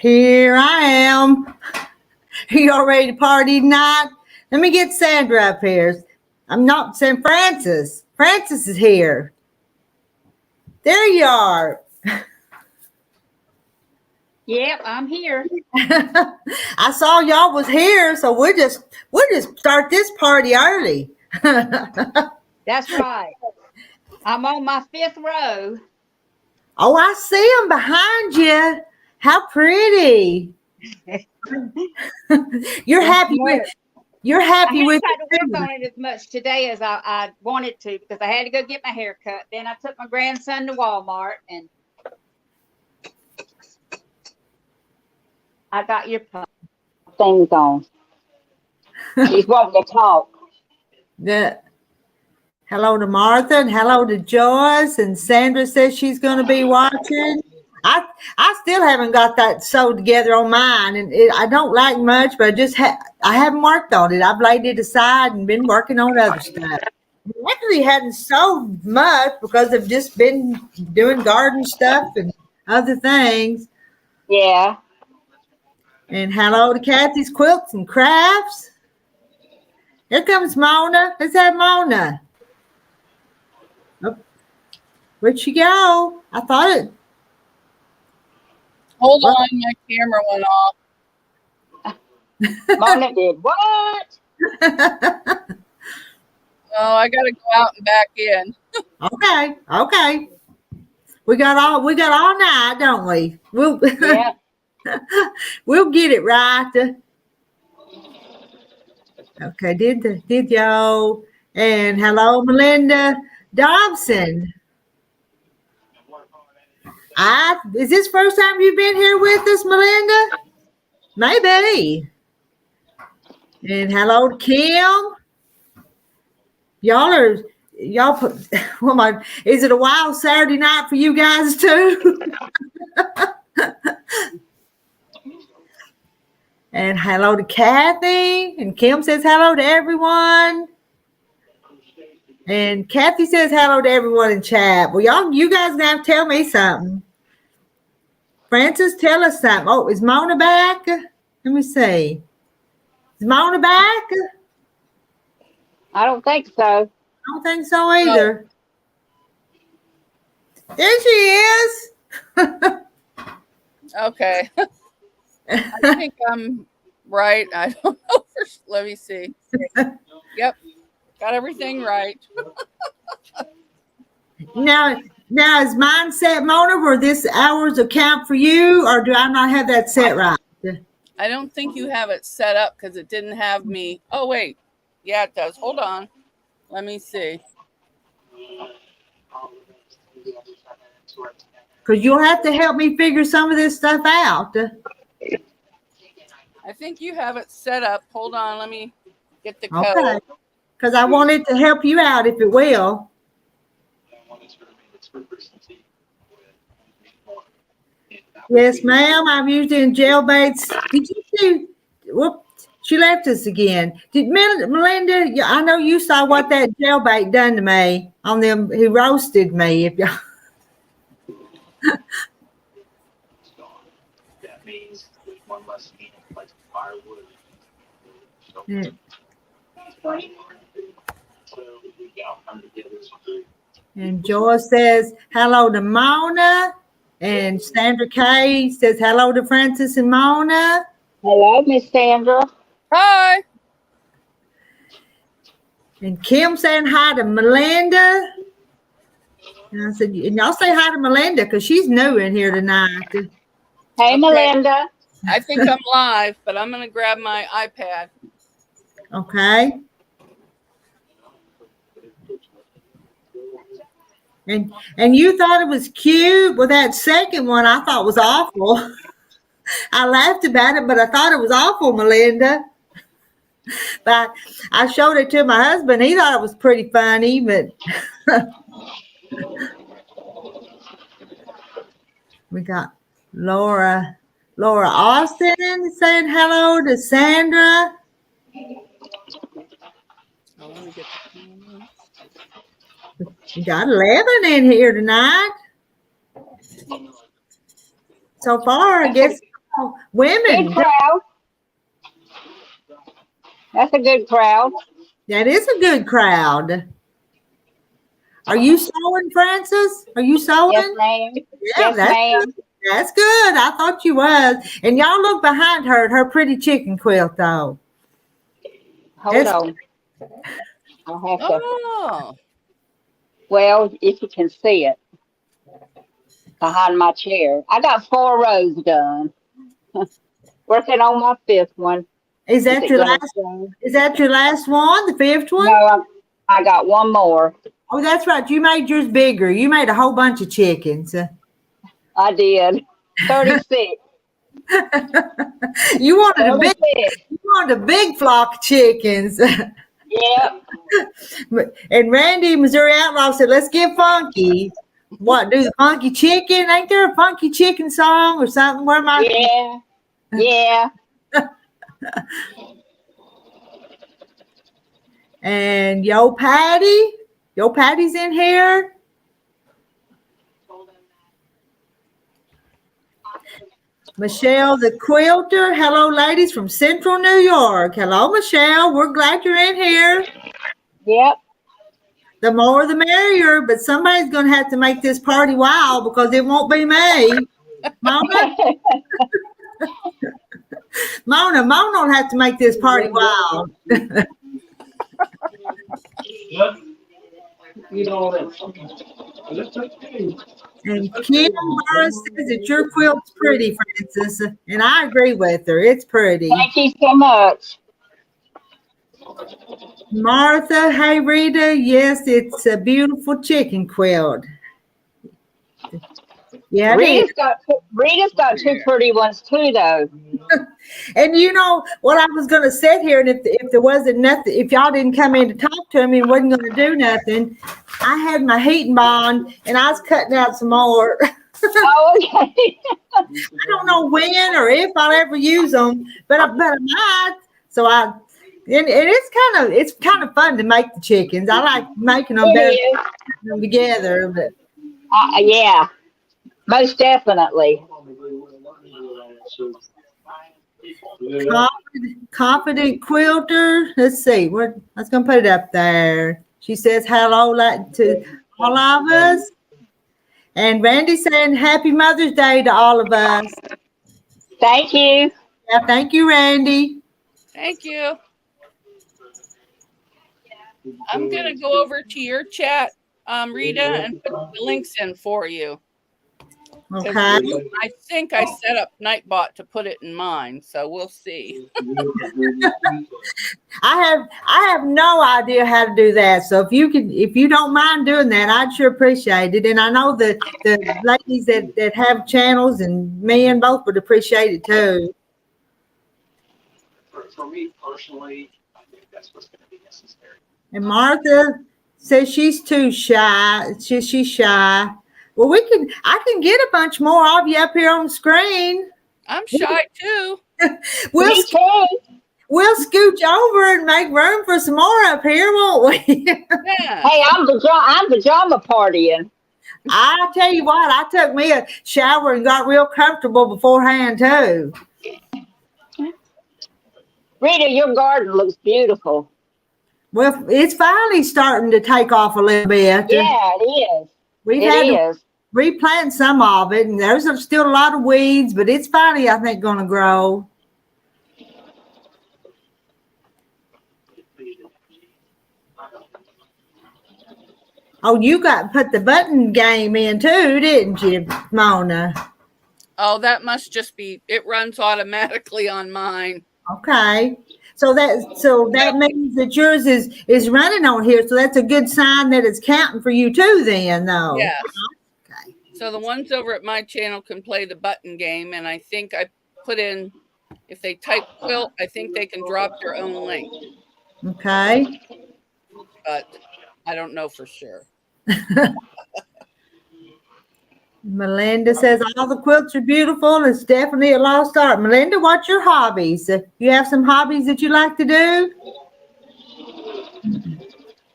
Here I am. Are y'all ready to party tonight? Let me get Sandra up here. I'm not saying Francis. Francis is here. There you are. Yep, I'm here. I saw y'all was here, so we'll just start this party early. That's right. I'm on my 5th row. Oh, I see them behind you. How pretty. You're happy with I haven't with tried to work on it as much today as I wanted to because I had to go get my hair cut. Then I took my grandson to Walmart and I got your things on. She's wanting to talk. Hello to Martha and hello to Joyce, and Sandra says she's going to be watching. I still haven't got that sewed together on mine, and I don't like much, but I haven't worked on it. I've laid it aside and been working on other stuff. I actually hadn't sewed much because I've just been doing garden stuff and other things. Yeah. And hello to Kathy's Quilts and Crafts. Here comes Mona. Let's have Mona. Oh, where'd she go? I thought it. Hold on, my camera went off. Mona did what? Oh, I gotta go out and back in. Okay. We got all night, don't we? Yeah. We'll get it right. Okay, did y'all? And hello, Melinda Dobson. Is this first time you've been here with us, Melinda? Maybe. And hello to Kim. Y'all put, is it a wild Saturday night for you guys too? And hello to Kathy. And Kim says hello to everyone. And Kathy says hello to everyone in chat. Well, you guys now have to tell me something. Francis, tell us something. Oh, is Mona back? Let me see. Is Mona back? I don't think so. I don't think so either. There she is. Okay. I think I'm right. I don't know. Let me see. Yep. Got everything right. Now is mine set, Mona, where this hours will count for you, or do I not have that set right? I don't think you have it set up because it didn't have me. Oh, wait. Yeah, it does. Hold on. Let me see. Because you'll have to help me figure some of this stuff out. I think you have it set up. Hold on. Let me get the code. Okay. Because I wanted to help you out if it will. Yes, ma'am. I'm using gel baits. Did you see? Whoop, she left us again. Did Melinda? I know you saw what that gel bait done to me on them who roasted me. If y'all. That means there's one less meat in place of firewood. And Joyce says hello to Mona. And Sandra Kay says hello to Francis and Mona. Hello, Miss Sandra. Hi. And Kim saying hi to Melinda. And I said, and y'all say hi to Melinda because she's new in here tonight. Hey, Okay. Melinda. I think I'm live, but I'm going to grab my iPad. Okay. And you thought it was cute? Well, that second one I thought was awful. I laughed about it, but I thought it was awful, Melinda. But I showed it to my husband. He thought it was pretty funny, but we got Laura Austin saying hello to Sandra. We got 11 in here tonight. So far, I guess know, women, Good crowd. That's a good crowd. that is a good crowd. Are you sewing, Francis? Are you sewing? Yes, ma'am. Yeah, Yes, that's ma'am. good. That's good. I thought you was. And y'all look behind her at her pretty chicken quilt, though. Hold It's- on. I'll have to. Oh, Well, if you can see it behind my chair, I got 4 rows done. Working on my 5th one. Is that it your gonna last? show? Is that your last one? The 5th one? No, I got one more. Oh, that's right. You made yours bigger. You made a whole bunch of chickens. I did. 36. You wanted a big. 36. You wanted a big flock of chickens. Yep. And Randy, Missouri Outlaw, said, "Let's get funky." What? Do the funky chicken? Ain't there a funky chicken song or something? Where am I? Yeah. And Yo Patty's in here. Michelle the quilter. Hello, ladies from Central New York. Hello, Michelle. We're glad you're in here. Yep. The more the merrier, but somebody's going to have to make this party wild because it won't be me. Mona will have to make this party wild. You know that. And Kim Burris says that your quilt's pretty, Francis. And I agree with her. It's pretty. Thank you so much. Martha, hey Rita, yes, it's a beautiful chicken quilt. Yeah, it is. Rita's got 2 pretty ones too, though. And you know what, I was going to sit here, and if there wasn't nothing, if y'all didn't come in to talk to me and wasn't going to do nothing, I had my heating bond and I was cutting out some more. Oh, okay. I don't know when or if I'll ever use them, but I might. So and it's kind of fun to make the chickens. I like making them better, putting them together. But Yeah, most definitely. Confident quilter. Let's see. I was gonna put it up there. She says hello to all of us. And Randy saying happy Mother's Day to all of us. Thank you. Yeah, thank you, Randy. thank you. I'm going to go over to your chat, Rita, and put the links in for you. Okay. I think I set up Nightbot to put it in mine, so we'll see. I have no idea how to do that. So if you don't mind doing that, I'd sure appreciate it. And I know the ladies that have channels and men both would appreciate it too. For me personally, I think that's what's going to be necessary. And Martha says she's too shy. She's shy. Well, I can get a bunch more of you up here on the screen. I'm shy too. We'll Me too. We'll scooch over and make room for some more up here, won't we? Yeah. Hey, I'm pajama partying. I tell you what, I took me a shower and got real comfortable beforehand too. Rita, your garden looks beautiful. Well, it's finally starting to take off a little bit. Yeah, it is. We've It had to is. replant some of it, and there's still a lot of weeds, but it's finally, I think, going to grow. Oh, you put the button game in too, didn't you, Mona? Oh, that must just be, it runs automatically on mine. Okay. So that means that yours is running on here. So that's a good sign that it's counting for you too then, though. Yes. Okay. So the ones over at my channel can play the button game, and I think I put in, if they type quilt, I think they can drop their own link, Okay. but I don't know for sure. Melinda says all the quilts are beautiful. It's definitely a lost art. Melinda, what's your hobbies? You have some hobbies that you like to do?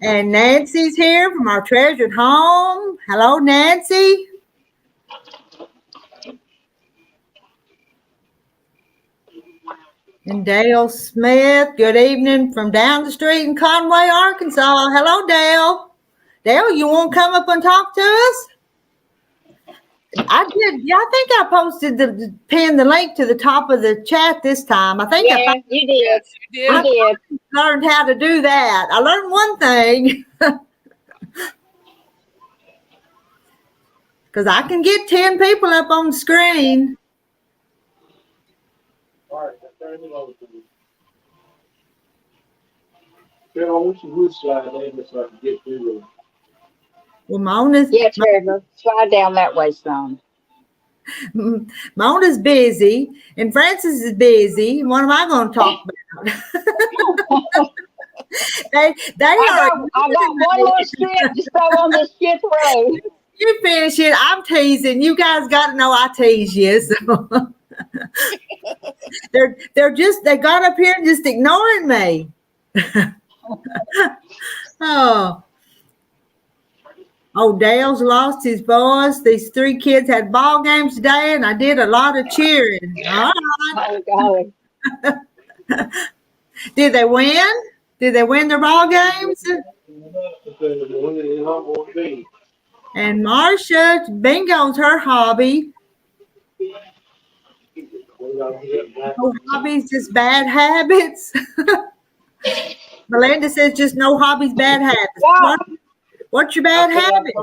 And Nancy's here from our treasured home. Hello, Nancy. And Dale Smith, good evening from down the street in Conway, Arkansas. Hello, Dale. Dale, you want to come up and talk to us? I did. Yeah, I think I posted pinned the link to the top of the chat this time. I think Yeah, you did. Yes, you did. You did. learned how to do that. I learned one thing. Because I can get 10 people up on the screen. All right, turn it over to me. Phil, I wish you would slide in so I can get through Well, Mona's, Yeah, Trevor. Slide down that way some. Mona's busy and Francis is busy. What am I going to talk about? they I are. got one more strip to stay on this fifth road. You finish it. I'm teasing. You guys got to know I tease you. So. They got up here and just ignoring me. Oh, Dale's lost his voice. These 3 kids had ball games today, and I did a lot of cheering. All right. Oh, golly. Did they win? Did they win their ball games? And Marcia, bingo's her hobby. No hobbies, just bad habits. Melinda says just no hobbies, bad habits. Yeah. What's your bad habit?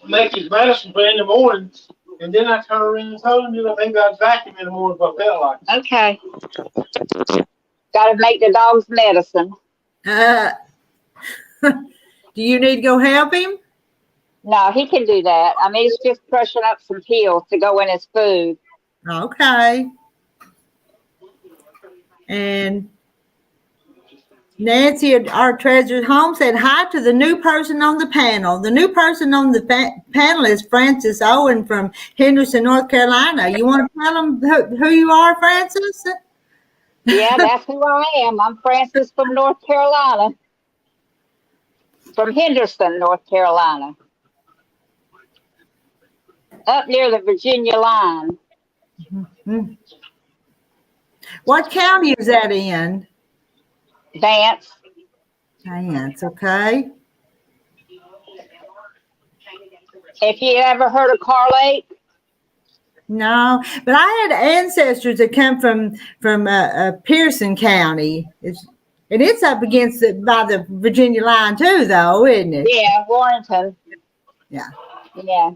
Make his medicine in the morning, and then I turn around and told him that maybe I'd vacuum in the morning if I felt like it. Okay. Got to make the dog's medicine. Do you need to go help him? No, he can do that. I mean, it's just crushing up some pills to go in his food. Okay. And Nancy, our treasured home, said hi to the new person on the panel. The new person on the panel is Francis Owen from Henderson, North Carolina. You want to tell them who you are, Francis? Yeah, that's who I am. I'm Francis from North Carolina. From Henderson, North Carolina. Up near the Virginia line. Mm-hmm. What county is that in? Vance. Vance, okay. If you ever heard of Car Lake? No, but I had ancestors that come from Pearson County. It's up against by the Virginia line too, though, isn't it? Yeah, Warrenton. Yeah. Yeah.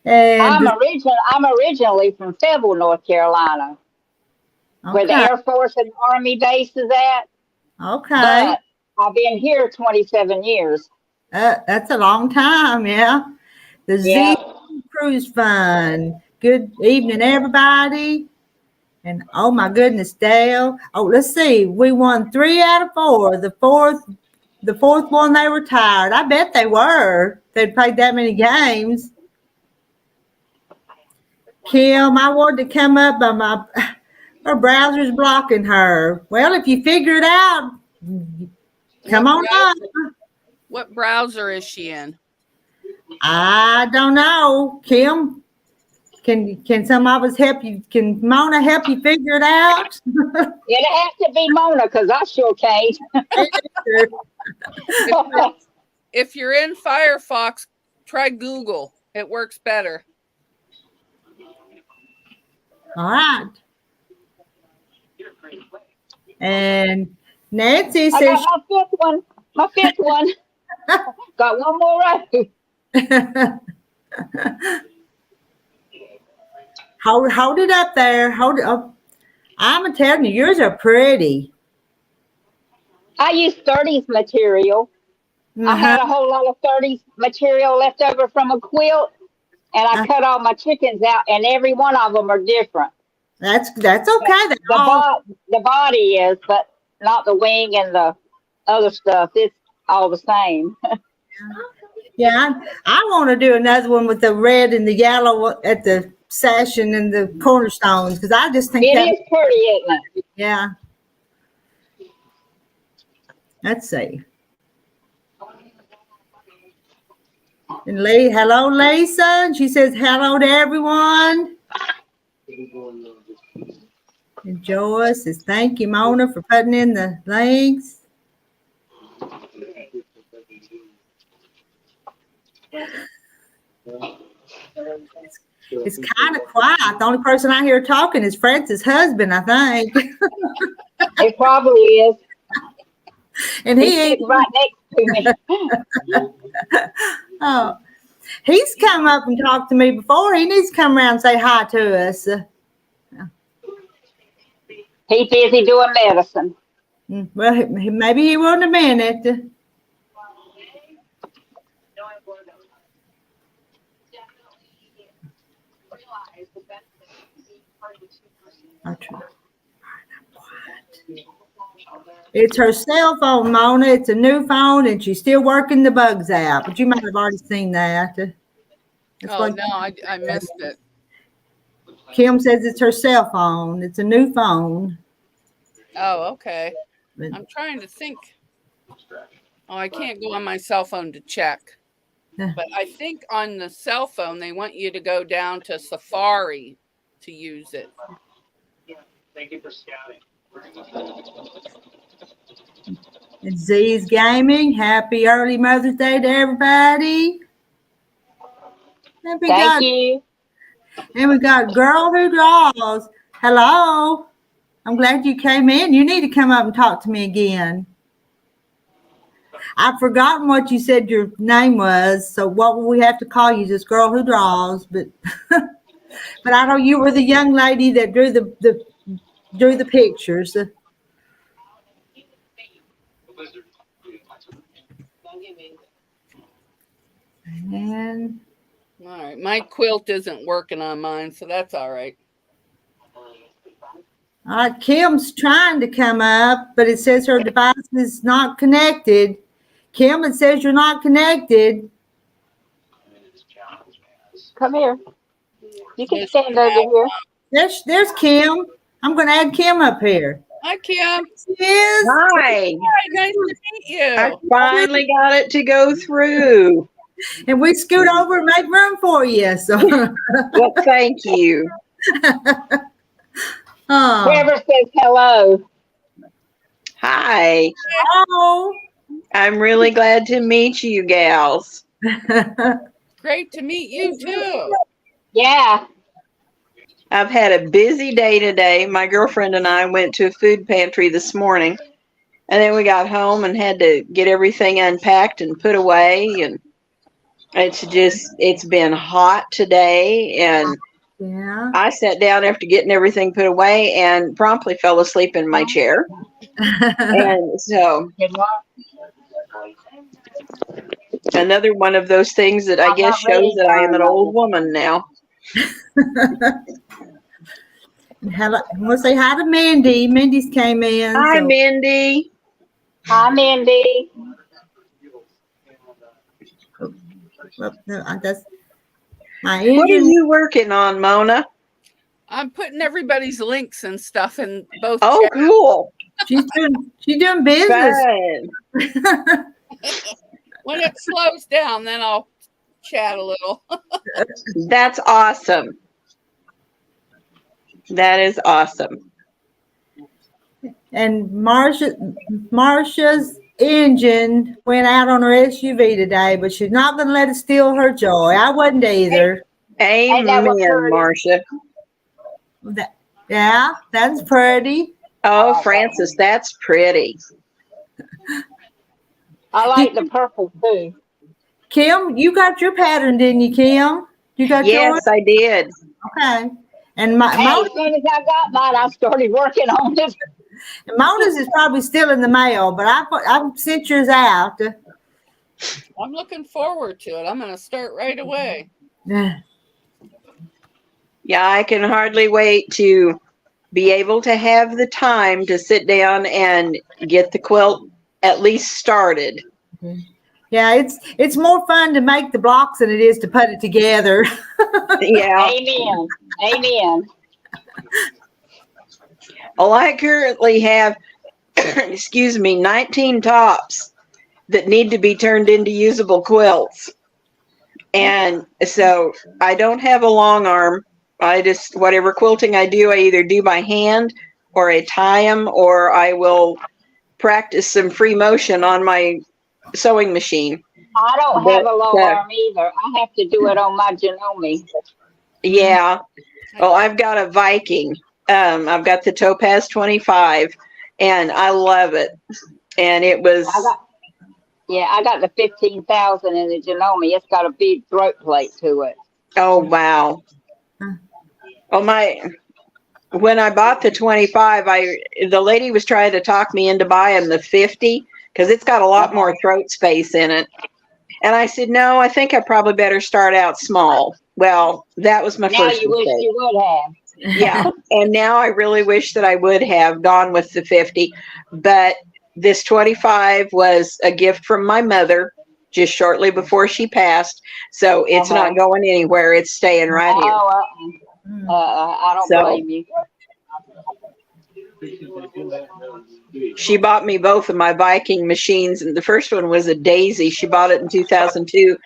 And I'm originally from Fayetteville, North Carolina, where the Air Force and Army base is at. Okay. But I've been here 27 years. That's a long time, yeah. The Z Cruise Fund. Good evening, everybody. And oh my goodness, Dale. Oh, let's see. We won 3 out of 4. The fourth one they retired. I bet they were. They'd played that many games. Kim, I wanted to come up, but her browser's blocking her. Well, if you figure it out, come on up. What browser is she in? I don't know. Kim, can some of us help you? Can Mona help you figure it out? It'll have to be Mona, because I sure can't. If you're in Firefox, try Google. It works better. All right. And Nancy says, I got my fifth one. Got one more row. hold it up there. Hold it up. I'm telling you, yours are pretty. I used 30s material. I had a whole lot of 30s material left over from a quilt, and I cut all my chickens out, and every one of them are different. That's okay. The body is, but not the wing and the other stuff. It's all the same. Yeah, I want to do another one with the red and the yellow at the session and the cornerstones, because I just think it is pretty, isn't it? Yeah. Let's see. And hello, Lisa. And she says hello to everyone. And Joyce says, thank you, Mona, for putting in the links. It's kind of quiet. The only person I hear talking is Francis' husband, I think. It probably is. And He's he ain't. sitting right next to me. Oh, he's come up and talked to me before. He needs to come around and say hi to us. He's busy doing medicine. Well, maybe he will in a minute. It's her cell phone, Mona. It's a new phone, and she's still working the bugs out. But you might have already seen that. I missed it. Kim says it's her cell phone. It's a new phone. Oh, okay. But I'm trying to think. Oh, I can't go on my cell phone to check. But I think on the cell phone, they want you to go down to Safari to use it. Thank you for scouting. it's Z's Gaming. Happy early Mother's Day to everybody. Thank you. And we got Girl Who Draws. Hello. I'm glad you came in. You need to come up and talk to me again. I've forgotten what you said your name was, so what will we have to call you? Just Girl Who Draws, but but I know you were the young lady that drew the pictures. And all right, my quilt isn't working on mine, so that's all right. All right, Kim's trying to come up, but it says her device is not connected. Kim, it says you're not connected. Come here. You can stand over here. There's Kim. I'm going to add Kim up here. Hi, Kim. She is. Hi. Hi, nice to meet you. I finally got it to go through. And we scoot over and make room for you. So, Well, thank you. Whoever says hello. Hi. Oh. I'm really glad to meet you gals. Great to meet you, too. Yeah. I've had a busy day today. My girlfriend and I went to a food pantry this morning, and then we got home and had to get everything unpacked and put away. And it's been hot today, and Yeah. I sat down after getting everything put away and promptly fell asleep in my chair. And so another one of those things that I guess shows that I am an old woman now. Hello. We'll say hi to Mindy. Mindy's came in. Hi, Mindy. Hi, Mindy. Well, no, that's my What are engine. you working on, Mona? I'm putting everybody's links and stuff in both. Oh, chats. cool. She's doing business. Fun. When it slows down, then I'll chat a little. That's awesome. That is awesome. And Marcia's engine went out on her SUV today, but she's not going to let it steal her joy. I wasn't either. Amen, Marcia. Yeah, that's pretty. Oh, Francis, that's pretty. I like the purple too. Kim, you got your pattern, didn't you, Kim? You got yours? Yes, I did. Okay. And As soon as I got mine, I started working on it. Mona's is probably still in the mail, but I sent yours out. I'm looking forward to it. I'm going to start right away. Yeah, I can hardly wait to be able to have the time to sit down and get the quilt at least started. Yeah, it's more fun to make the blocks than it is to put it together. Yeah. Amen. Amen. Well, I currently have, 19 tops that need to be turned into usable quilts. And so I don't have a long arm. Whatever quilting I do, I either do by hand or I tie them, or I will practice some free motion on my sewing machine. I don't have But a low arm either. I have to do it on my Janome. yeah, well, I've got a Viking. I've got the Topaz 25, and I love it. And it was. I got the 15,000 in the Janome. It's got a big throat plate to it. Oh wow. Oh when I bought the 25, the lady was trying to talk me into buying the 50 because it's got a lot more throat space in it. And I said, no, I think I probably better start out small. Well, that was my now first you wish mistake. you would have. Yeah. And now I really wish that I would have gone with the 50. But this 25 was a gift from my mother just shortly before she passed. So it's not going anywhere. It's staying right here. I don't blame you. She bought me both of my Viking machines, and the first one was a Daisy. She bought it in 2002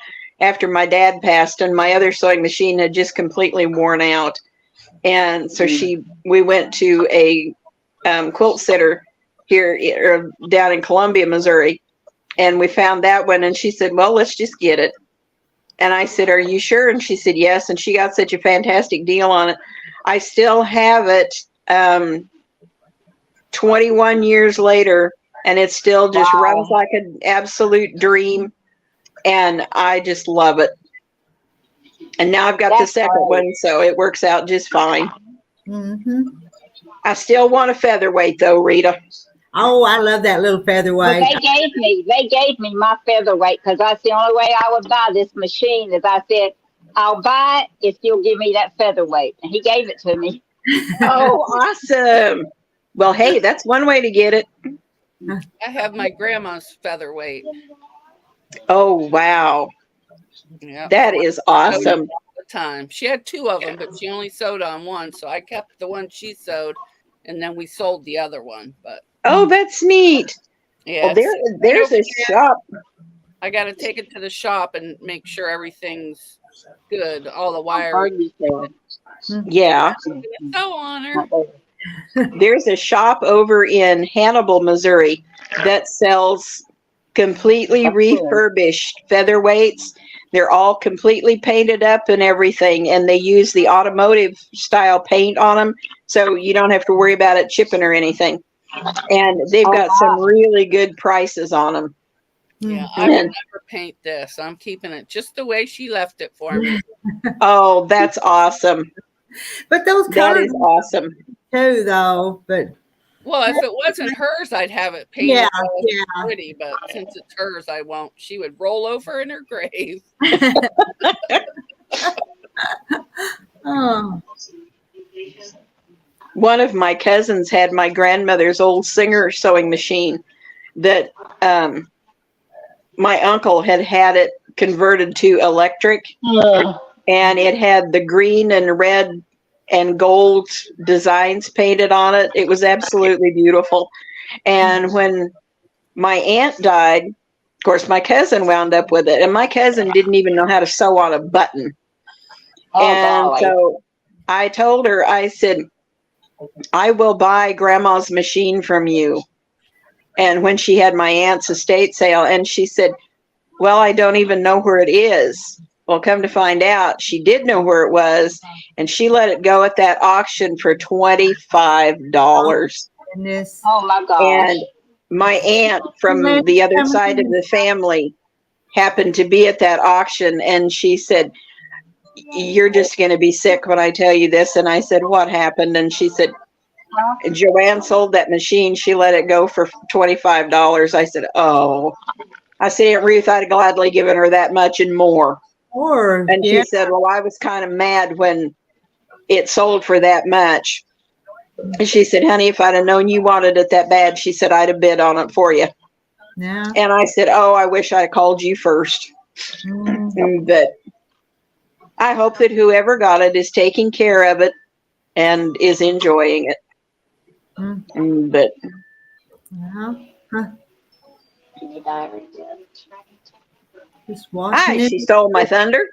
after my dad passed, and my other sewing machine had just completely worn out. And so we went to a quilt sitter here down in Columbia, Missouri, and we found that one, and she said, well, let's just get it. And I said, are you sure? And she said, yes. And she got such a fantastic deal on it. I still have it 21 years later, and it still just runs like an absolute dream. And I just love it. And now I've got the second one, so it works out just fine. Mm-hmm. I still want a featherweight, though, Rita. Oh, I love that little featherweight. Well, they gave me my featherweight because that's the only way I would buy this machine. Is I said, I'll buy it if you'll give me that featherweight, and he gave it to me. Oh, awesome! Well, hey, that's one way to get it. I have my grandma's featherweight. Oh, wow! Yeah, that is awesome. All the time. She had two of them, but she only sewed on one, so I kept the one she sewed, and then we sold the other one. But oh, that's neat. Yeah, well, there's a shop. I got to take it to the shop and make sure everything's good. All the wiring. Yeah. So on her. There's a shop over in Hannibal, Missouri that sells completely refurbished featherweights. They're all completely painted up and everything, and they use the automotive style paint on them, so you don't have to worry about it chipping or anything. And they've got some really good prices on them. Yeah, I would never paint this. I'm keeping it just the way she left it for me. Oh, that's awesome. But those colors, that is awesome too, though. But well, if it wasn't hers, I'd have it painted pretty. But since it's hers, I won't. She would roll over in her grave. Oh. One of my cousins had my grandmother's old Singer sewing machine that my uncle had it converted to electric. And it had the green and red and gold designs painted on it. It was absolutely beautiful. And when my aunt died, of course, my cousin wound up with it. And my cousin didn't even know how to sew on a button. So I told her, I said, I will buy grandma's machine from you. And when she had my aunt's estate sale, and she said, well, I don't even know where it is. Well, come to find out, she did know where it was, and she let it go at that auction for $25. Oh my God! And my aunt from the other side of the family happened to be at that auction, and she said, you're just going to be sick when I tell you this. And I said, what happened? And she said, Joanne sold that machine. She let it go for $25. I said, oh. I said, Aunt Ruth, I'd gladly given her that much and more. And she said, well, I was kind of mad when it sold for that much. And she said, honey, if I'd have known you wanted it that bad, she said, I'd have bid on it for you. Yeah. And I said, oh, I wish I had called you first. But I hope that whoever got it is taking care of it and is enjoying it. But hi, she stole my thunder.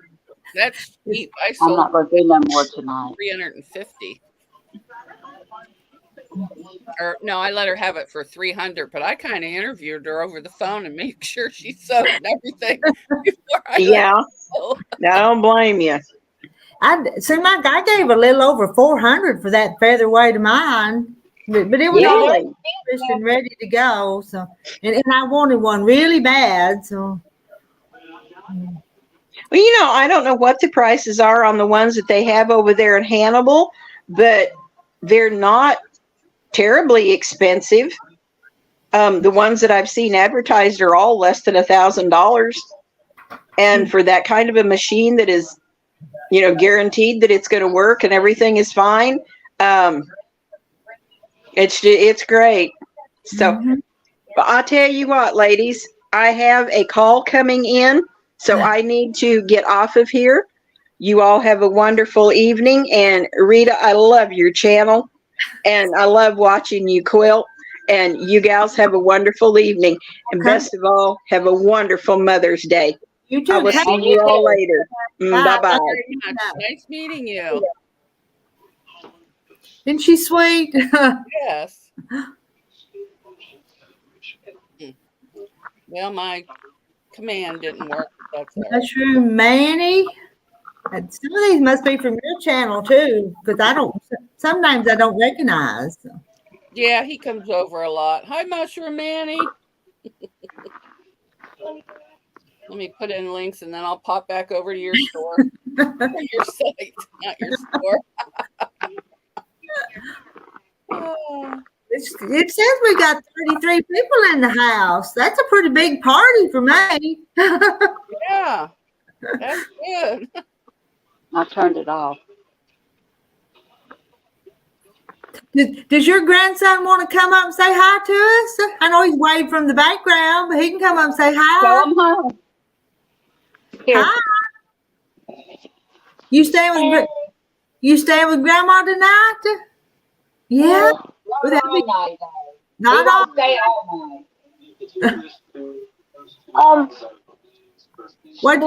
That's cheap. I'm not going to do no more tonight. 350. Or no, I let her have it for 300, but I kind of interviewed her over the phone and made sure she sewed and everything before I let her go. I don't blame you. I gave a little over 400 for that featherweight of mine, but it was all Really? finished and ready to go. So, and I wanted one really bad. So, Well, I don't know what the prices are on the ones that they have over there in Hannibal, but they're not terribly expensive. The ones that I've seen advertised are all less than $1,000. And for that kind of a machine that is, guaranteed that it's going to work and everything is fine, it's great. So, but I'll tell you what, ladies, I have a call coming in, so I need to get off of here. You all have a wonderful evening. And Rita, I love your channel and I love watching you quilt. And you gals have a wonderful evening. And best of all, have a wonderful Mother's Day. you too. I will see you all later. Bye-bye. Nice meeting you. Isn't she sweet? Yes. Well, my command didn't work. That's all right. Mushroom Manny. And some of these must be from your channel too, because sometimes I don't recognize. Yeah, he comes over a lot. Hi, Mushroom Manny. Let me put in links and then I'll pop back over to your store. Your site, not your store. It says we got 33 people in the house. That's a pretty big party for me. Yeah, that's good. I turned it off. Does your grandson want to come up and say hi to us? I know he's waving from the background, but he can come up and say hi. Show him home. Here. Hi. You staying with Grandma tonight? Yeah. Not all night, though. Not He all. won't stay all night. What?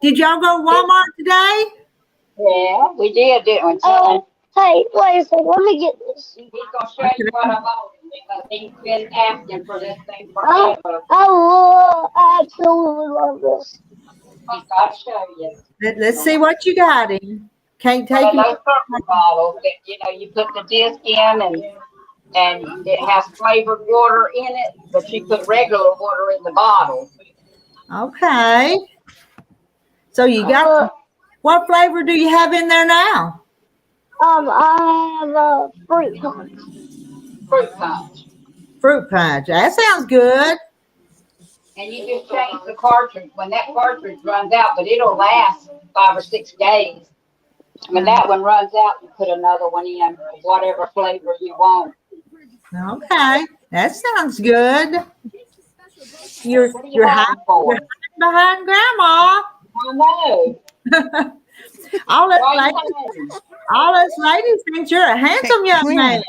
Did y'all go to Walmart today? Yeah, we did, didn't we? Oh, hey, wait a second. Let me get this. He's gonna show you what I bought because he's been asking for this thing forever. I absolutely love this. He's got to show you. Let's see what you got him. Can't take One him. of those purple bottles that you put the disc in and it has flavored water in it, but you put regular water in the bottle. Okay. So you got what flavor do you have in there now? I have a fruit punch. Fruit punch. Fruit punch. That sounds good. And you just change the cartridge when that cartridge runs out, but it'll last 5 or 6 days. When that one runs out, you put another one in, whatever flavor you want. Okay. That sounds good. You're hiding behind Grandma. I know. All us ladies think you're a handsome young man.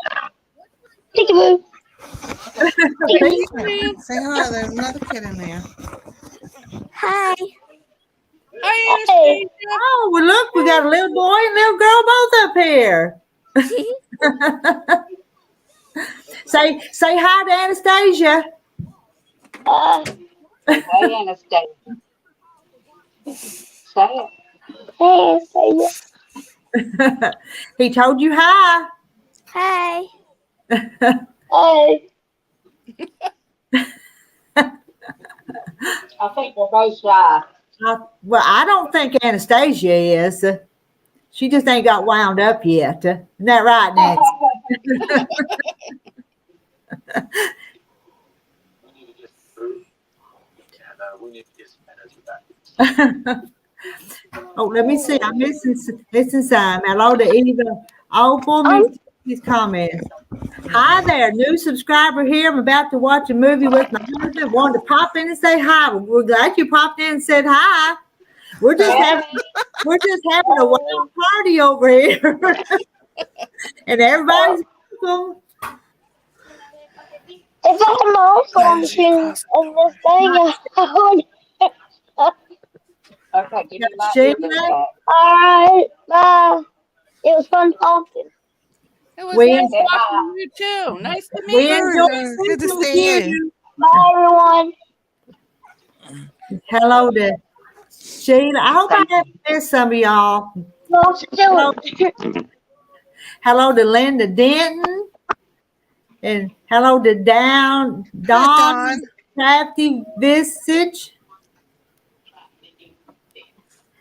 Peekaboo. Say hi, there's another kid in there. Hi. Hi, Hey. Oh, well, look, we got a little boy and little girl both up here. Say hi to Anastasia. Hey, Anastasia. Say it. Hey, say He told you hi. hi. Hey. I think we're both shy. Well, I don't think Anastasia is. She just ain't got wound up yet. Isn't that right, Nancy? Oh, let me see. I'm missing some. Hello to Eva. Oh, for me, these comments. Hi there, new subscriber here. I'm about to watch a movie with my husband. Wanted to pop in and say hi. We're glad you popped in and said hi. We're just having a wild party over here, and everybody's welcome. If I'm also in this thing, Okay, give me my Shame earbud that. back. all right, bye. It was fun talking. It was We nice Say talking bye. to you too. Nice to we meet you. enjoy Good to speaking with see you. you. Bye, everyone. Hello to Sheila. I hope I Thank haven't you. missed some of y'all. No, Hello, still. hello to Linda Denton. And hello to Hi, Don Dawn. Crafty Visage.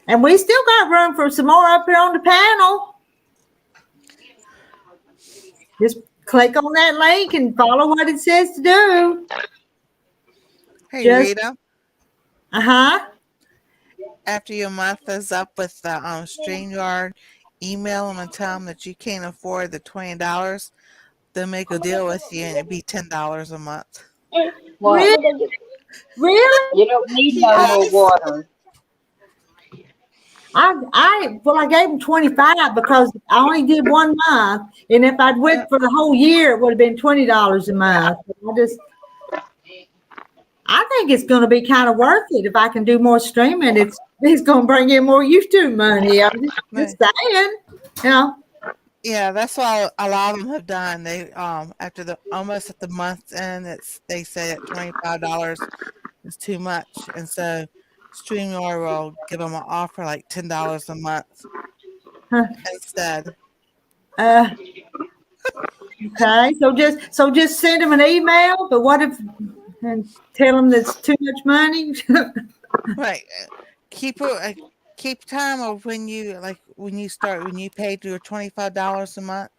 And we still got room for some more up here on the panel. Just click on that link and follow what it says to do. Hey, Just, Rita. uh-huh. After your month is up with the StreamYard, email them and tell them that you can't afford the $20. They'll make a deal with you and it'd be $10 a month. What? Really? You don't need no more Yes. water. I gave him 25 because I only did 1 month. And if I'd went for the whole year, it would have been $20 a month. I think it's going to be kind of worth it if I can do more streaming. It's going to bring in more YouTube money. I'm just saying, you know. Yeah, that's what a lot of them have done. They after the almost at the month's end, they say that $25 is too much, and so StreamYard will give them an offer like $10 a month Huh. instead. Okay, so just send them an email. But what if and tell them that's too much money? Right. Keep time of when you when you pay your $25 a month,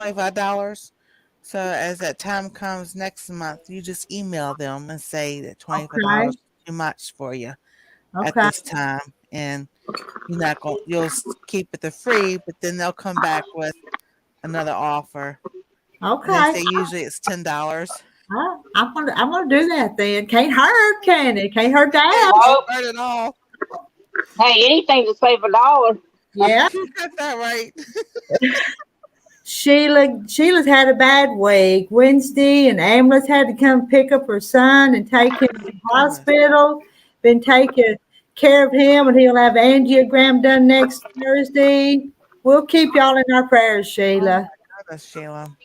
$25. So as that time comes next month, you just email them and say that Okay, $25 is too much for you at okay, this time, and you'll keep it the free, but then they'll come back with another offer, and they okay. say usually it's $10. I'm gonna do that then. Can't hurt, can it? Can't hurt to It ask. won't Nope. hurt at all. Hey, anything to save $1. Yeah. That's not right. Sheila's had a bad week. Wednesday, and ambulance had to come pick up her son and take him to the Goodness. hospital. Been taking care of him, and he'll have angiogram done next Thursday. We'll keep y'all in our prayers, Oh Sheila. my goodness, Sheila.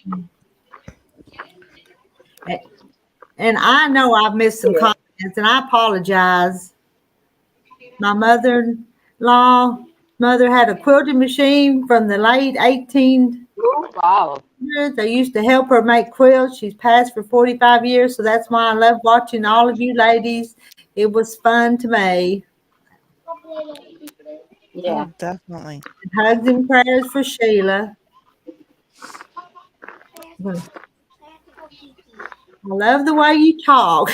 And I know I've missed some comments, and I apologize. My mother-in-law had a quilting machine from the late 1800s. Wow. I used to help her make quilts. She's passed for 45 years, so that's why I love watching all of you ladies. It was fun to me. Yeah. Oh, definitely. Hugs and prayers for Sheila. I love the way you talk.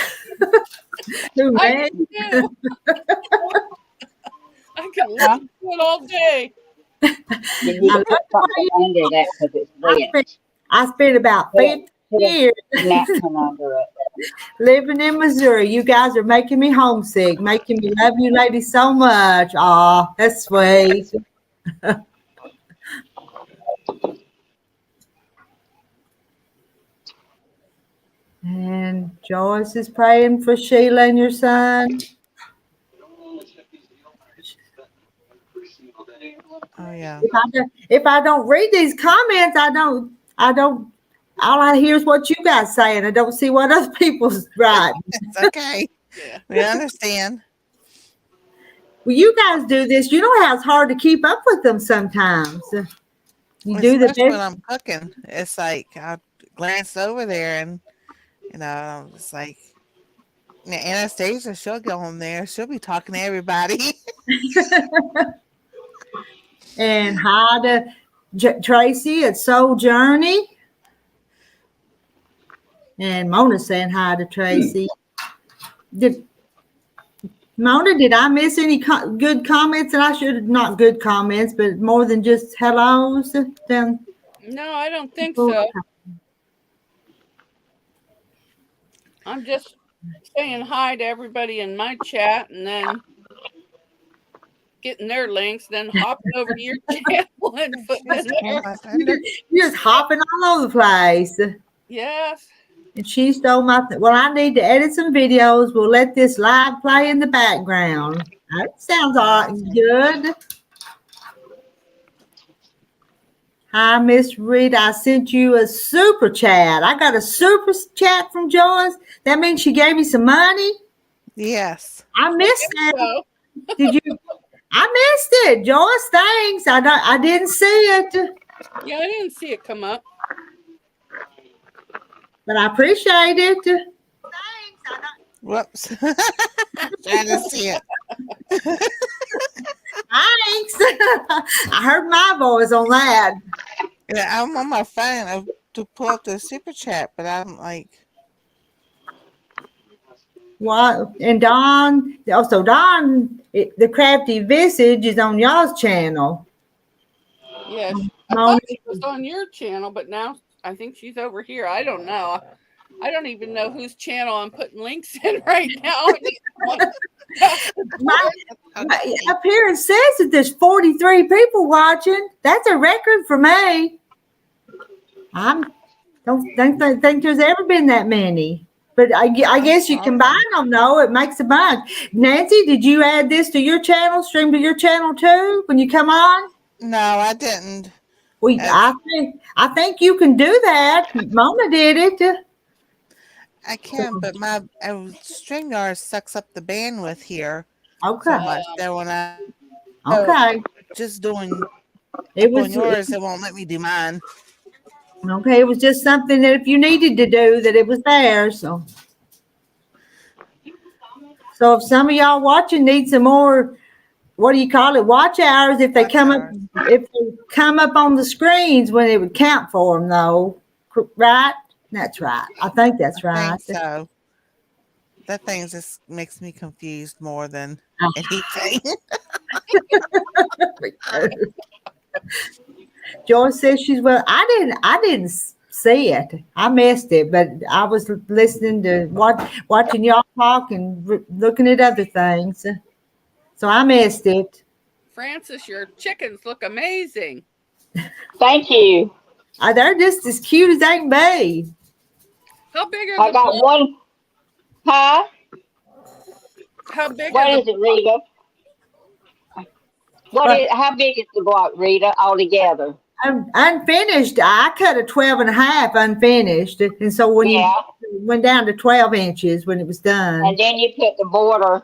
Who, I man? do too. I could Huh? listen to it all day. You need I to love put the way something you under talk. that because it's I wet. spent, I spent about Put 50 years a napkin under it. living in Missouri. You guys are making me homesick, making me love you ladies so much. Aw, that's sweet. And Joyce is praying for Sheila and your son. Oh yeah. If I don't read these comments, I don't, all I hear is what you guys saying. I don't see what other people's writing. It's okay. Yeah. We understand. Well, you guys do this. You know how it's hard to keep up with them sometimes. You do the Especially when best. I'm cooking. It's like I glance over there and it's like Anastasia, she'll go on there. She'll be talking to everybody. And hi to Tracy at Soul Journey. And Mona saying hi to Tracy. Mona, did I miss any good comments? And I should have, not good comments, but more than just hellos. Then No, I don't think so. I'm just saying hi to everybody in my chat and then getting their links, then hopping over to your channel and putting She's it stole there. my thunder. You're just hopping all over the place. Yes. And she stole my. Well, I need to edit some videos. We'll let this live play in the background. That sounds all right, Awesome. good. Hi, Miss Rita. I sent you a super chat. I got a super chat from Joyce. That means she gave me some money. Yes. I missed that. So, Did you? I missed it, Joyce. Thanks. I didn't see it, yeah, I didn't see it come up. but I appreciate it. Thanks. Whoops. Trying to see it. Thanks. I heard my voice on that. Yeah, I'm on my phone to pull up the super chat, but I'm like, What? And Dawn, also Dawn, the crafty visage is on y'all's channel. Yeah, I thought she was on your channel, but now I think she's over here. I don't know. I don't even know whose channel I'm putting links in right now. Up here it says that there's 43 people watching. That's a record for me. I don't think there's ever been that many. But I guess you combine them, though. It makes a bunch. Nancy, did you add this to your channel, stream to your channel too, when you come on? no, I didn't. I think you can do that. Mona did it. I can, but my StreamYard sucks up the bandwidth here Okay. so much that when I just doing yours, it won't let me do mine. Okay, it was just something that if you needed to do, that it was there. So if some of y'all watching need some more, what do you call it? Watch hours. If they come up on the screens when it would count for them, though, right? That's right. I think that's right. I think so. That thing just makes me confused more than anything. Joyce says she's well. I didn't see it. I missed it, but I was listening to watching y'all talk and looking at other things. So I missed it. Francis, your chickens look amazing. Thank you. They're just as cute as they can be. How big are I got one. Huh? How big What are is it, Rita? How big is the block, Rita, altogether? Unfinished. I cut a 12 and a half unfinished. And so when you went down to 12 inches when it was done. And then you put the border.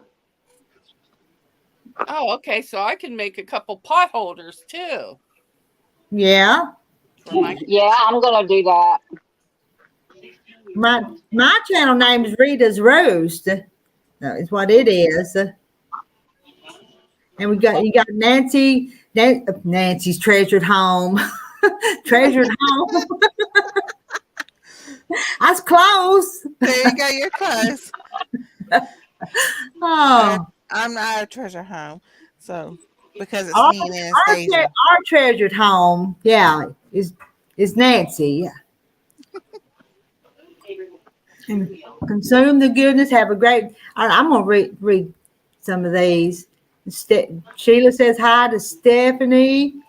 Oh, okay. So I can make a couple pot holders too. Yeah. Yeah, I'm going to do that. My channel name is Rita's Roost. Is what it is. And you got Nancy's treasured home. Treasured home. That's close. There you go, you're close. Oh. I'm not a treasure home. So because it's me and Anastasia. Our treasured home, is Nancy. And consume the goodness. Have a great. I'm gonna read some of these. Sheila says hi to Stephanie.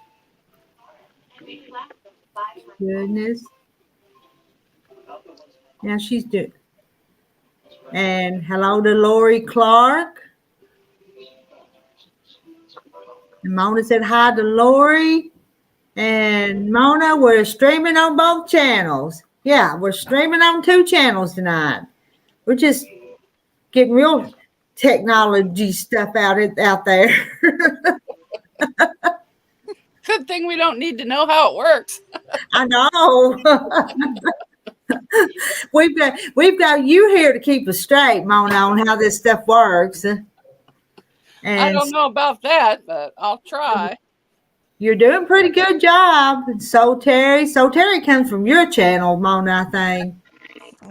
Goodness. Now she's doing. And hello to Lori Clark. And Mona said hi to Lori. And Mona, we're streaming on both channels. Yeah, we're streaming on 2 channels tonight. We're just getting real technology stuff out there. Good thing we don't need to know how it works. I know. We've got you here to keep us straight, Mona, on how this stuff works. And I don't know about that, but I'll try. You're doing a pretty good job. So Terry comes from your channel, Mona, I think.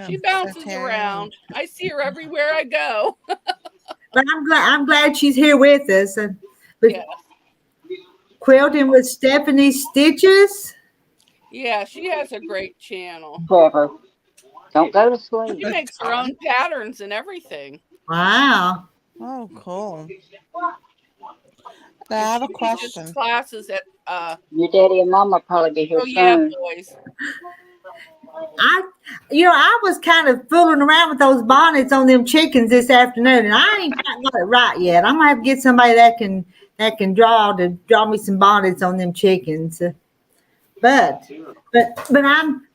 She bounces around. I see her everywhere I go. But I'm glad she's here with us. Quilting with Stephanie Stitches. Yeah, she has a great channel. Trevor, don't go to sleep. She makes her own patterns and everything. Wow. Oh, cool. I have a question. Classes at your daddy and mama probably be here soon. Yeah, boys. I was kind of fooling around with those bonnets on them chickens this afternoon, and I ain't got it right yet. I'm gonna have to get somebody that can draw me some bonnets on them chickens. but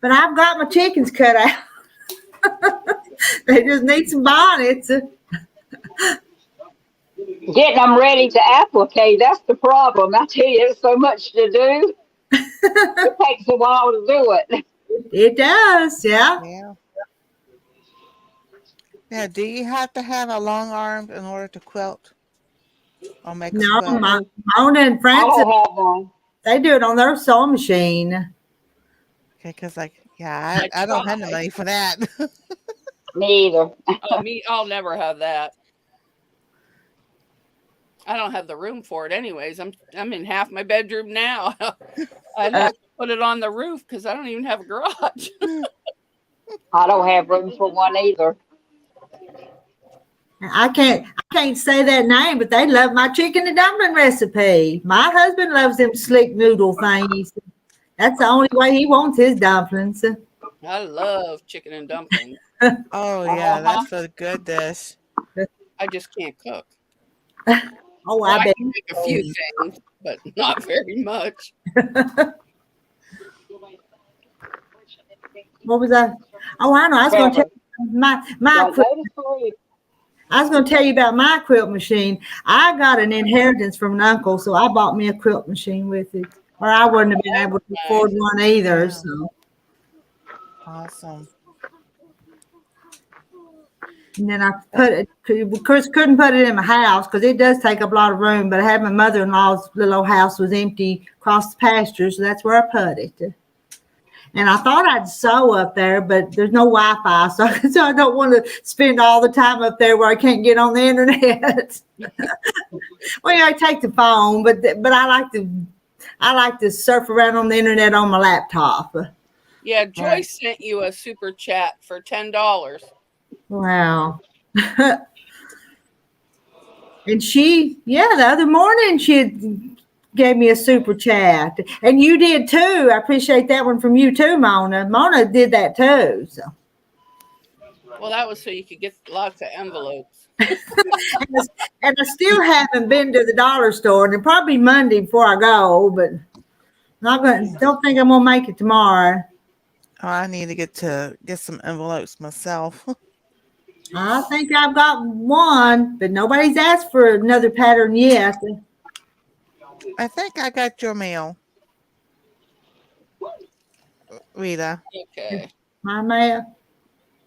I've got my chickens cut out. They just need some bonnets. Getting them ready to applicate, that's the problem. I tell you, there's so much to do. It takes a while to do it. It does, yeah. Yeah. Now, do you have to have a long arm in order to quilt or make a No, quilt? Mona and I Francis, don't have one. they do it on their sewing machine. Okay, because I don't have the money for that. Me either. Oh, I'll never have that. I don't have the room for it anyways. I'm in half my bedroom now. I'd have to put it on the roof because I don't even have a garage. I don't have room for one either. I can't say that name, but they love my chicken and dumpling recipe. My husband loves them slick noodle things. That's the only way he wants his dumplings. I love chicken and dumplings. Oh yeah, that's a good dish. I just can't cook. Oh, Well, I I bet. can make a few things, but not very much. What was that? Oh, I know. I was going to tell you my Don't quilt. go to sleep. I was going to tell you about my quilt machine. I got an inheritance from an uncle, so I bought me a quilt machine with it, or I wouldn't have been able to afford one either. Yeah. So, Awesome. and then I put it. Of course, couldn't put it in my house because it does take up a lot of room. But I had my mother-in-law's little old house was empty across the pasture, so that's where I put it. And I thought I'd sew up there, but there's no Wi-Fi, so I don't want to spend all the time up there where I can't get on the internet. Well, I take the phone, but I like to surf around on the internet on my laptop. Yeah, Joyce sent you a super chat for $10. Wow. And the other morning she gave me a super chat, and you did too. I appreciate that one from you too, Mona. Mona did that too. So. Well, that was so you could get lots of envelopes. And I still haven't been to the dollar store, and it'll probably be Monday before I go, but don't think I'm gonna make it tomorrow. Oh, I need to get some envelopes myself. I think I've got one, but nobody's asked for another pattern yet. I think I got your mail, Rita. Okay. My mail.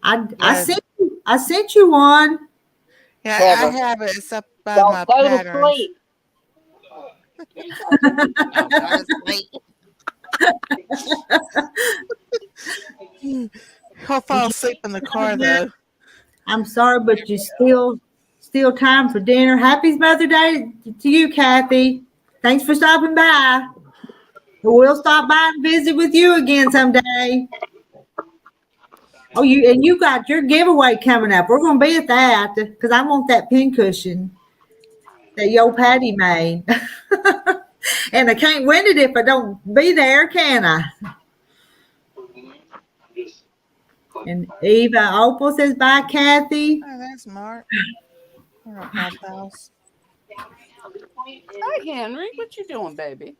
I Yeah. sent you one. Yeah, Clever. I have it. It's up by Don't my go to patterns. sleep. I'll fall asleep in the car though. I'm sorry, but you still time for dinner. Happy Mother's Day to you, Kathy. Thanks for stopping by. We'll stop by and visit with you again someday. Oh, you got your giveaway coming up. We're gonna be at that because I want that pincushion that Yo Patty made. And I can't win it if I don't be there, can I? And Eva Opal says bye, Kathy. Oh, that's Mark. We're at Mark's house. Hi, Henry. What you doing, baby?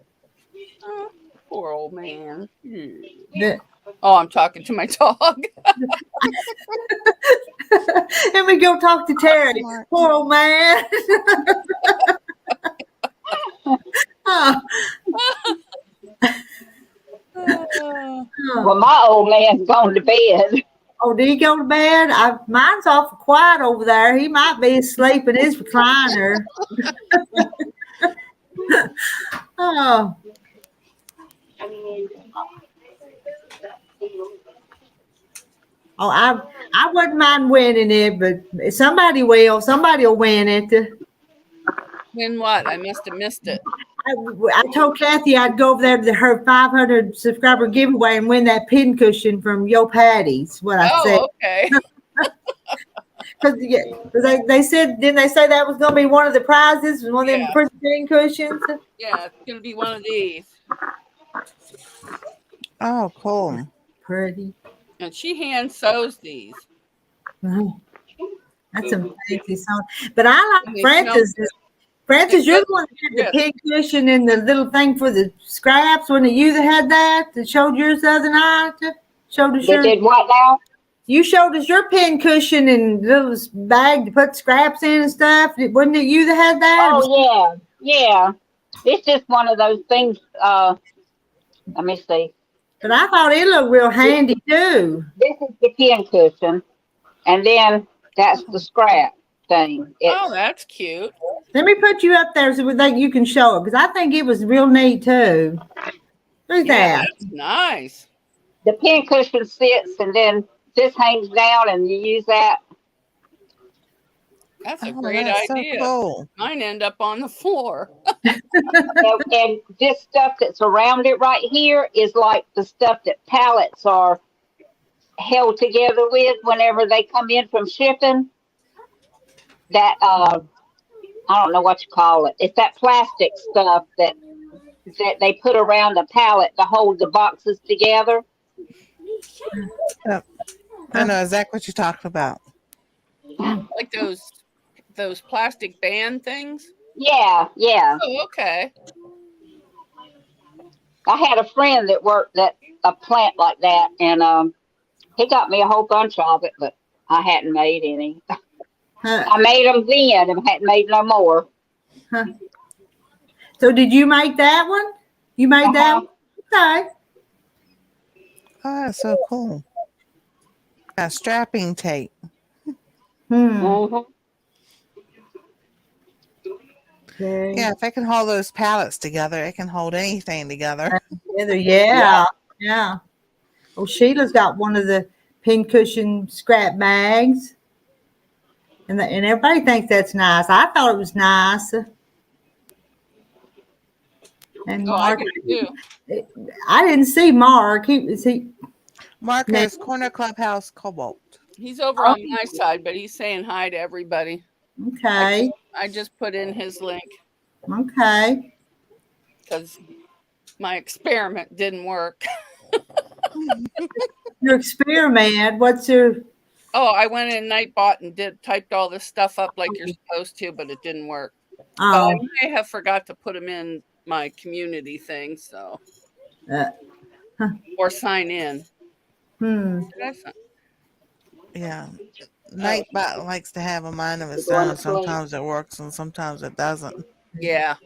Oh, poor old man. Oh, I'm talking to my dog. And we go talk to Terry. Poor old man. Oh. Well, my old man's gone to bed. Oh, did he go to bed? Mine's awful quiet over there. He might be asleep in his recliner. Oh. Oh, I wouldn't mind winning it, but somebody will. Somebody will win it. Win what? I must have missed it. I told Kathy I'd go over there to her 500 subscriber giveaway and win that pincushion from Yo Patty's. What I said. Oh, okay. Because they said, didn't they say that was going to be one of the prizes? One of them pretty pincushions? Yeah, it's going to be one of these. Oh, cool. Pretty. And she hand sews these. Oh, that's some fancy sewing. But I like They Francis. Francis, you're the one that did the Yes. pin cushion and the little thing for the scraps. Wasn't it you that had that showed yours the other night? Showed us They your. did what now? You showed us your pin cushion and little bag to put scraps in and stuff. Wasn't it you that had that? Oh yeah. It's just one of those things. Let me see. But I thought it looked real handy too. This is the pin cushion, and then that's the scrap thing. Oh, that's cute. Let me put you up there so that you can show it because I think it was real neat too. Look at Yeah, that. that's nice. The pin cushion sits, and then this hangs down, and you use that. That's a Oh, great that's idea. so cool. Mine end up on the floor. And this stuff that's around it right here is like the stuff that pallets are held together with whenever they come in from shipping. That I don't know what you call it. It's that plastic stuff that they put around a pallet to hold the boxes together. Yep. I know exactly what you're talking about. Like those plastic band things. Yeah. Oh, okay. I had a friend that worked at a plant like that, and he got me a whole bunch of it, but I hadn't made any. I made them then and hadn't made no more. So did you make that one? You made that one? Okay. Oh, that's so cool. Got strapping tape. Mhm. Okay. Yeah, if I can hold those pallets together, it can hold anything together. Together, yeah. Oh, Sheila's got one of the pincushion scrap bags. And everybody thinks that's nice. I thought it was nice. And Oh, I Mark, do too. I didn't see Mark. He Marcus, Corner Clubhouse Cobalt. He's over on my side, but he's saying hi to everybody. okay. I just put in his link Okay. because my experiment didn't work. Your experiment, what's your Oh, I went in Nightbot and typed all this stuff up like you're supposed to, but it didn't work. Oh, I may have forgot to put them in my community thing, so or sign in. Did I sign? Yeah. Nightbot likes to have a mind of its own. Sometimes it works and sometimes it doesn't. Yeah.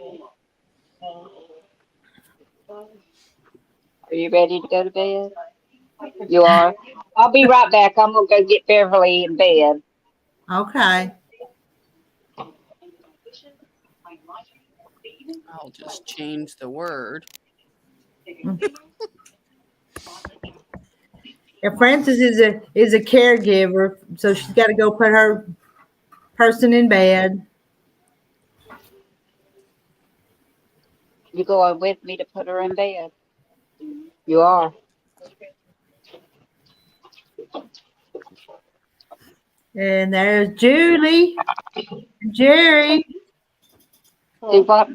Are you ready to go to bed? You are? I'll be right back. I'm going to go get Beverly in bed. Okay. I'll just change the word. Yeah, Frances is a caregiver, so she's got to go put her person in bed. You going with me to put her in bed? You are. And there's Julie, Jerry. See what?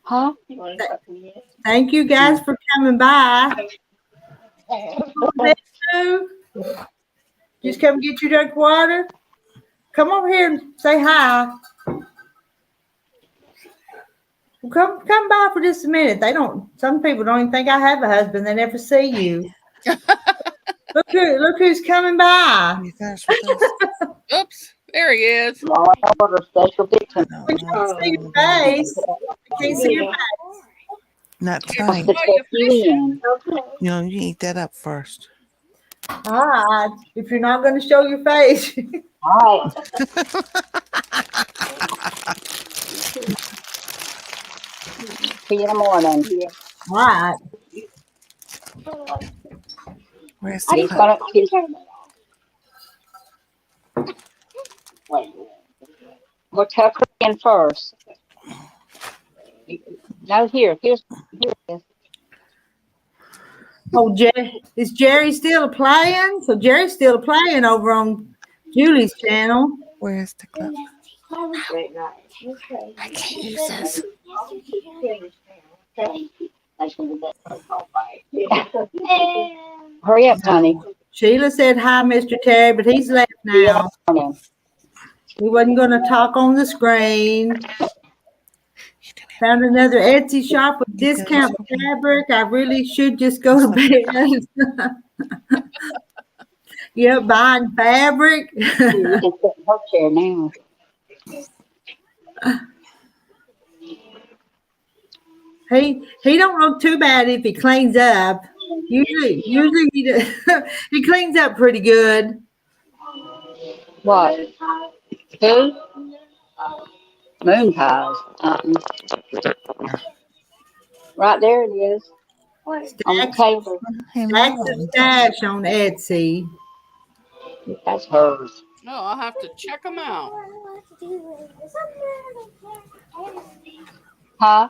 Huh? Thank you guys for coming by. Just come get your drink of water. Come over here and say hi. Well, come by for just a minute. Some people don't even think I have a husband. They never see you. Look who's coming by. You finished with this? Oops, there he is. Special picture. We can't see your face. We can't see your face. Not tonight. You You eat that up first. All right. If you're not going to show your face. All right. See you in the morning. All right. Where's He's the gonna, we'll tuck her in first. No, here it is. Oh, is Jerry still playing? So Jerry's still playing over on Julie's channel. Where's the clip? I can't use this. Hurry up, honey. Sheila said hi, Mr. Terry, but he's left now. He wasn't going to talk on the screen. Found another Etsy shop with discount fabric. I really should just go to bed. Yeah, buying fabric. You can sit in her chair now. He don't look too bad if he cleans up. Usually he cleans up pretty good. What? Who? Moon pies. Right there it is. On the table. Stacks of stash on Etsy. That's hers. No, I'll have to check them out. Huh?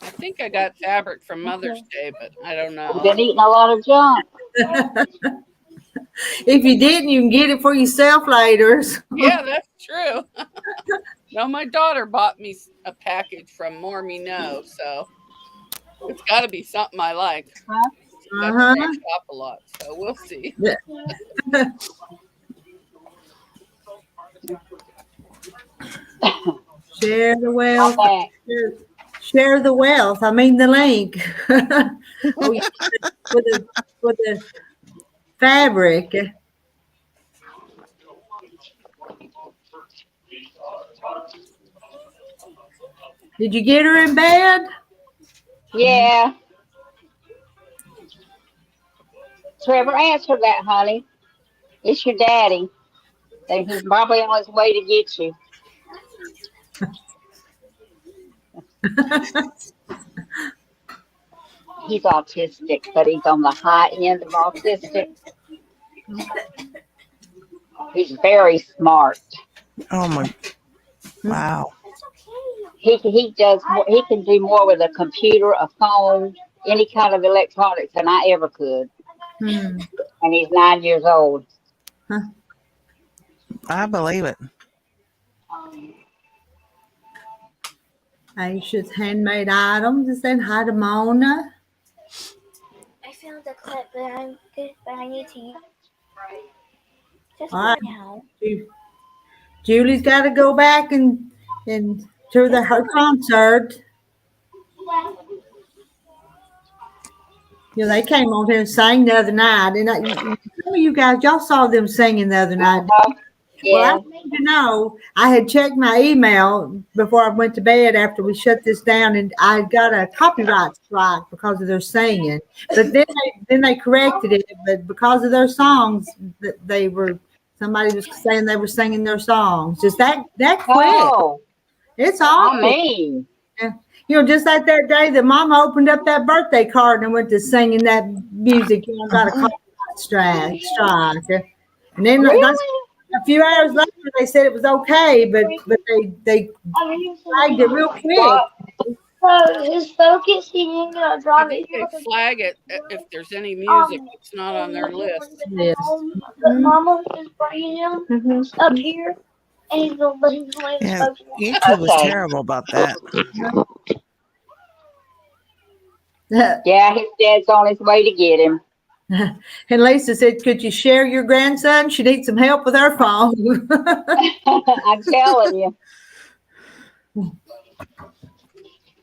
I think I got fabric from Mother's Day, but I don't You've know. been eating a lot of junk. If you didn't, you can get it for yourself later. Yeah, that's true. No, my daughter bought me a package from More Me Know, so it's got to be something I like. Huh? That's where I shop a lot, so we'll see. Share the wealth. Okay. Share the wealth. I mean the link. Oh, yeah, with the fabric. Did you get her in bed? Yeah. Trevor, answer that, honey. It's your daddy. And he's probably on his way to get you. He's autistic, but he's on the high end of autistic. He's very smart. Oh my! Wow. He does more, he can do more with a computer, a phone, any kind of electronics than I ever could. And he's 9 years old. I believe it. Aisha's handmade items. Is that hi to Mona? I found the clip, but I need to use just All right. now. Julie's got to go back and to her concert. They came on here and sang the other night, and some of you guys, y'all saw them singing the other night. Yeah. Well, I need to know. I had checked my email before I went to bed after we shut this down, and I got a copyright strike because of their singing. But then they corrected it. But because of their songs, somebody was saying they were singing their songs. Just that quick. Oh, It's awful. I mean. Just like that day that Mama opened up that birthday card and went to singing that music, got a copyright strike. And then a few hours later, they said it was okay, but they flagged it real quick. So is focusing I drive think it. they flag it if there's any music that's not on their list. Yes. But Mama is bringing him up here, and he's going to Yeah, YouTube was terrible about that. Yeah, his dad's on his way to get him. And Lisa said, could you share your grandson? She needs some help with her phone. I'm telling you.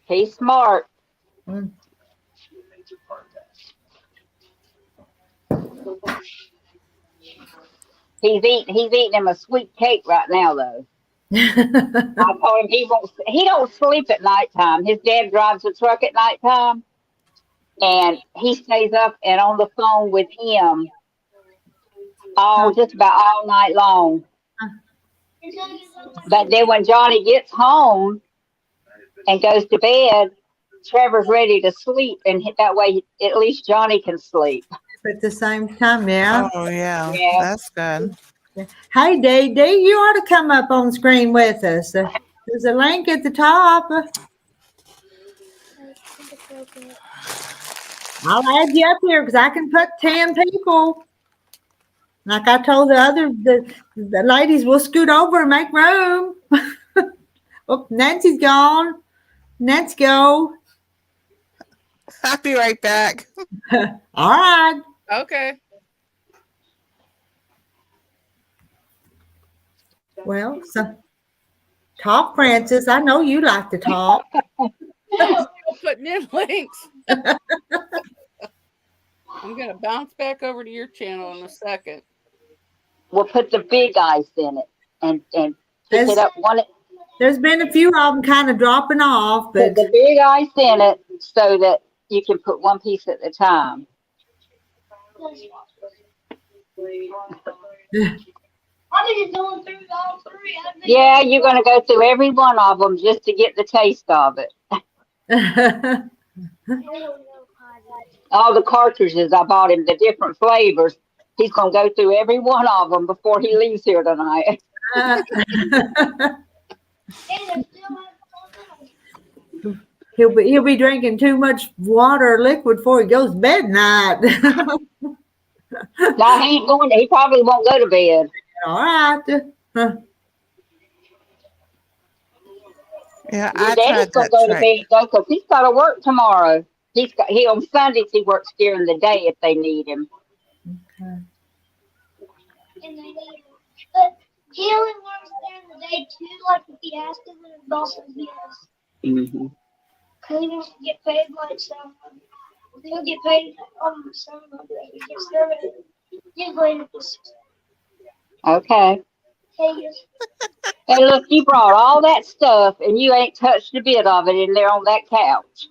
He's smart. He's eating him a sweet cake right now, though. I told him he don't sleep at nighttime. His dad drives the truck at nighttime, and he stays up and on the phone with him just about all night long. But then when Johnny gets home and goes to bed, Trevor's ready to sleep, and that way at least Johnny can sleep. At the same time, yeah. Oh yeah, that's good. Hey, Dee, you ought to come up on screen with us. There's a link at the top. I'll add you up here because I can put 10 people. Like I told the ladies, we'll scoot over and make room. Oh, Nancy's gone. Nancy, go. I'll be right back. All right. Okay. Well, so talk, Francis. I know you like to talk. I'm still putting in links. I'm gonna bounce back over to your channel in a second. We'll put the big ice in it and pick There's, it up one. there's been a few of them kind of dropping off, Put but the big ice in it so that you can put one piece at a time. I need to go through all three. Yeah, you're gonna go through every one of them just to get the taste of it. All the cartridges I bought him, the different flavors. He's gonna go through every one of them before he leaves here tonight. he'll be drinking too much water or liquid before he goes to bed tonight. No, he ain't going. He probably won't go to bed. All right. Yeah, Your I daddy's tried gonna go that to trick. bed though, 'cause he's got to work tomorrow. He on Sundays he works during the day if they need him. And they need him. But he only works during the day too, like if he has to, then his boss says yes. Mm-hmm. Cause he wants to get paid like some. He'll get paid on some of it. He gets there. He's going to Okay. take Hey, look, you brought all that stuff and you ain't touched a bit of it in there on that couch.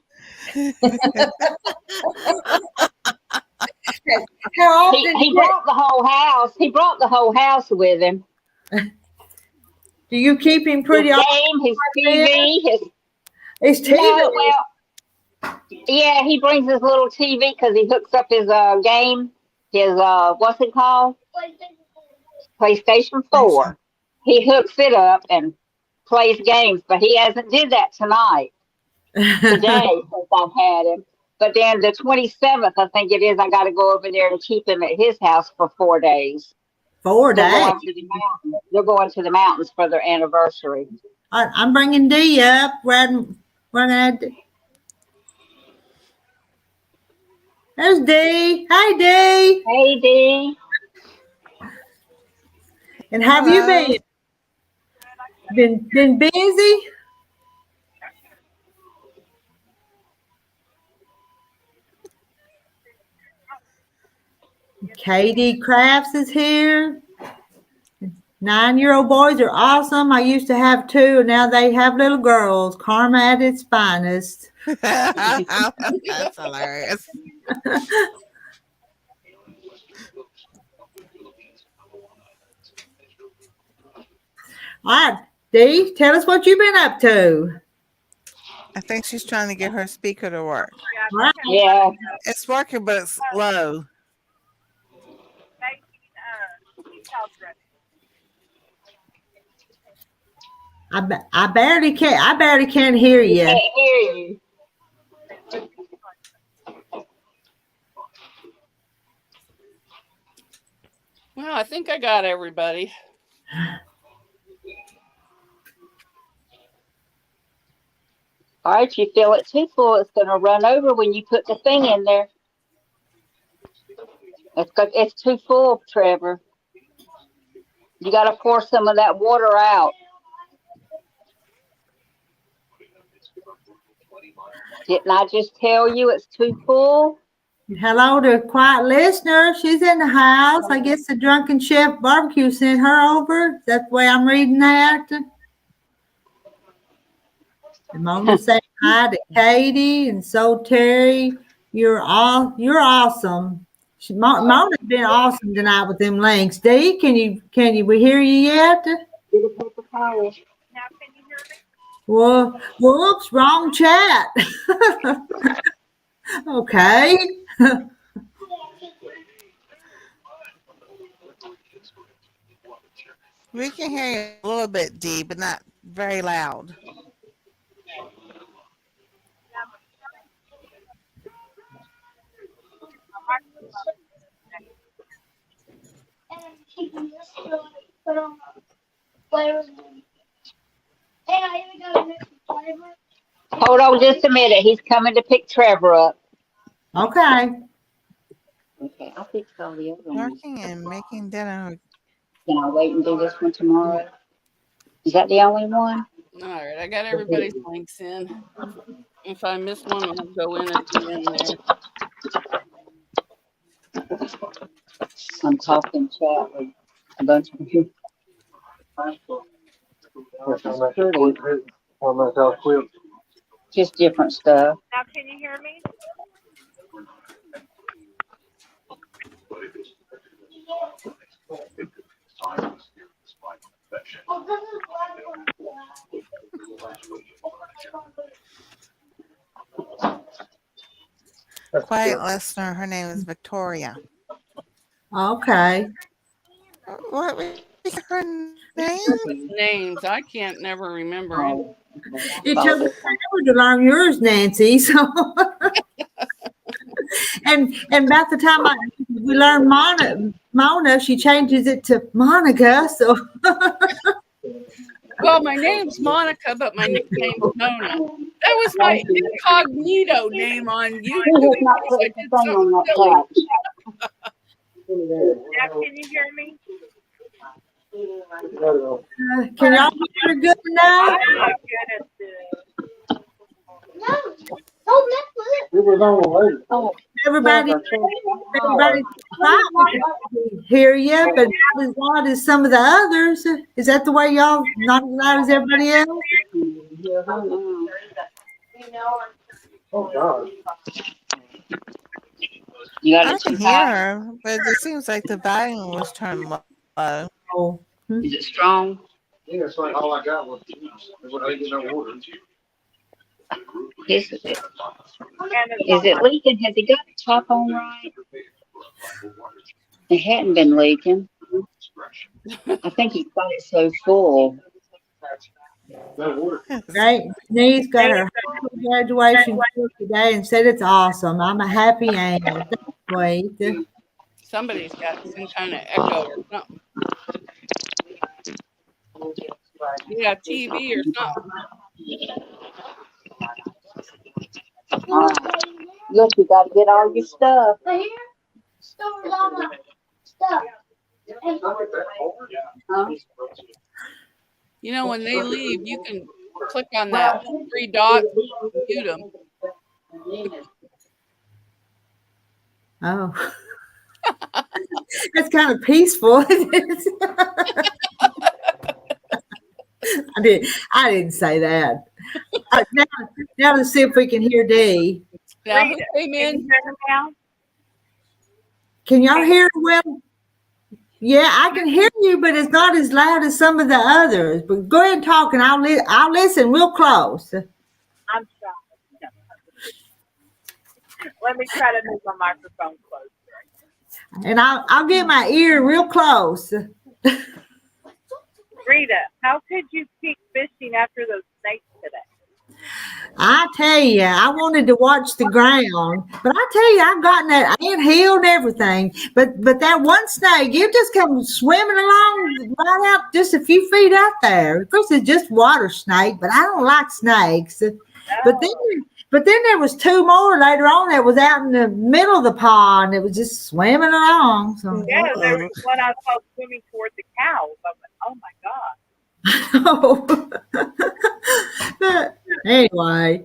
How often He brought the whole house. He brought the whole house with him. do you keep him His pretty often? game, his TV, his His TV. no, well, yeah, he brings his little TV because he hooks up his game, his what's it called? PlayStation 4. He hooks it up and plays games, but he hasn't did that tonight. Today since I've had him. But then the 27th, I think it is, I got to go over there and keep him at his house for 4 days. 4 They're days. going to the mountains. They're going to the mountains for their anniversary. I'm bringing Dee up. We're gonna. There's Dee. Hi, Dee. Hey, Dee. And how have you been? Been busy? Katie Crafts is here. 9-year-old boys are awesome. I used to have 2, and now they have little girls. Karma at its finest. That's hilarious. All right, Dee, tell us what you've been up to. I think she's trying to get her speaker to work. Right. Yeah. It's working, but it's low. I barely can't hear you. Can't hear you. Well, I think I got everybody. All right, you fill it too full, it's going to run over when you put the thing in there. It's too full, Trevor. You got to pour some of that water out. Didn't I just tell you it's too full? Hello to Quiet Listener. She's in the house. I guess the Drunken Chef Barbecue sent her over. That's the way I'm reading that. And Mona saying hi to Katie, and so Terry. You're awesome. Mona's been awesome tonight with them links. Dee, can we hear you yet? Get a paper towel. Well, whoops, wrong chat. Okay. We can hear you a little bit, Dee, but not very loud. And I'm keeping this to put on flavors. Hey, I even got a mix of flavor. Hold on just a minute. He's coming to pick Trevor up. Okay. Okay, I'll fix all the other ones. Working and making dinner. Can I wait and do this one tomorrow? Is that the only one? All right, I got everybody's links in. If I miss one, I'll go in at the end there. I'm talking chat with a bunch of people. Just different stuff. Now, can you hear me? Quiet listener, her name is Victoria. Okay. What was her name? Names, I can't never remember. Oh, It took me forever to learn yours, Nancy. So, and about the time we learned Mona, she changes it to Monica. So, Well, my name's Monica, but my nickname's Mona. That was my incognito name on YouTube. Who has not put the thing on that couch? Now, can you hear me? can y'all hear good now? I'm not good at this. No, don't mess with it. It was on later. Oh, Everybody thought we could hear you, but not as loud as some of the others. Is that the way y'all not as loud as everybody else? Oh, God. you got I it can too hear high? her, but it seems like the volume was turned low. Oh. Is it strong? Yeah, it's like all I got was juice. I didn't get no water. Is it leaking? Has it got the top on right? It hadn't been leaking. I think he got it so full. No water. Right. Nee's got her graduation today and said it's awesome. I'm a happy angel. Wait. Somebody's got some kind of echo or something. Yeah, TV or something. Look, you got to get all your stuff. Right here, stored all my stuff. Huh? You know, when they leave, you can click on that 3 dots and mute them. Oh. That's kind of peaceful. I didn't say that. Now let's see if we can hear Dee. Now, who Rita, came can you in? hear me now? Can y'all hear well? Yeah, I can hear you, but it's not as loud as some of the others. But go ahead and talk, and I'll listen real close. I'm sorry. Let me try to move my microphone closer. And I'll get my ear real close. Rita, how could you keep fishing after those snakes today? I tell you, I wanted to watch the ground, but I tell you, I've gotten that anthill and everything. But that one snake, it just comes swimming along right out just a few feet out there. Of course, it's just water snake, but I don't like snakes. But then there was 2 more later on that was out in the middle of the pond. It was just swimming along. So. Yeah, there was one I saw swimming toward the cows. I went, oh my God. But anyway,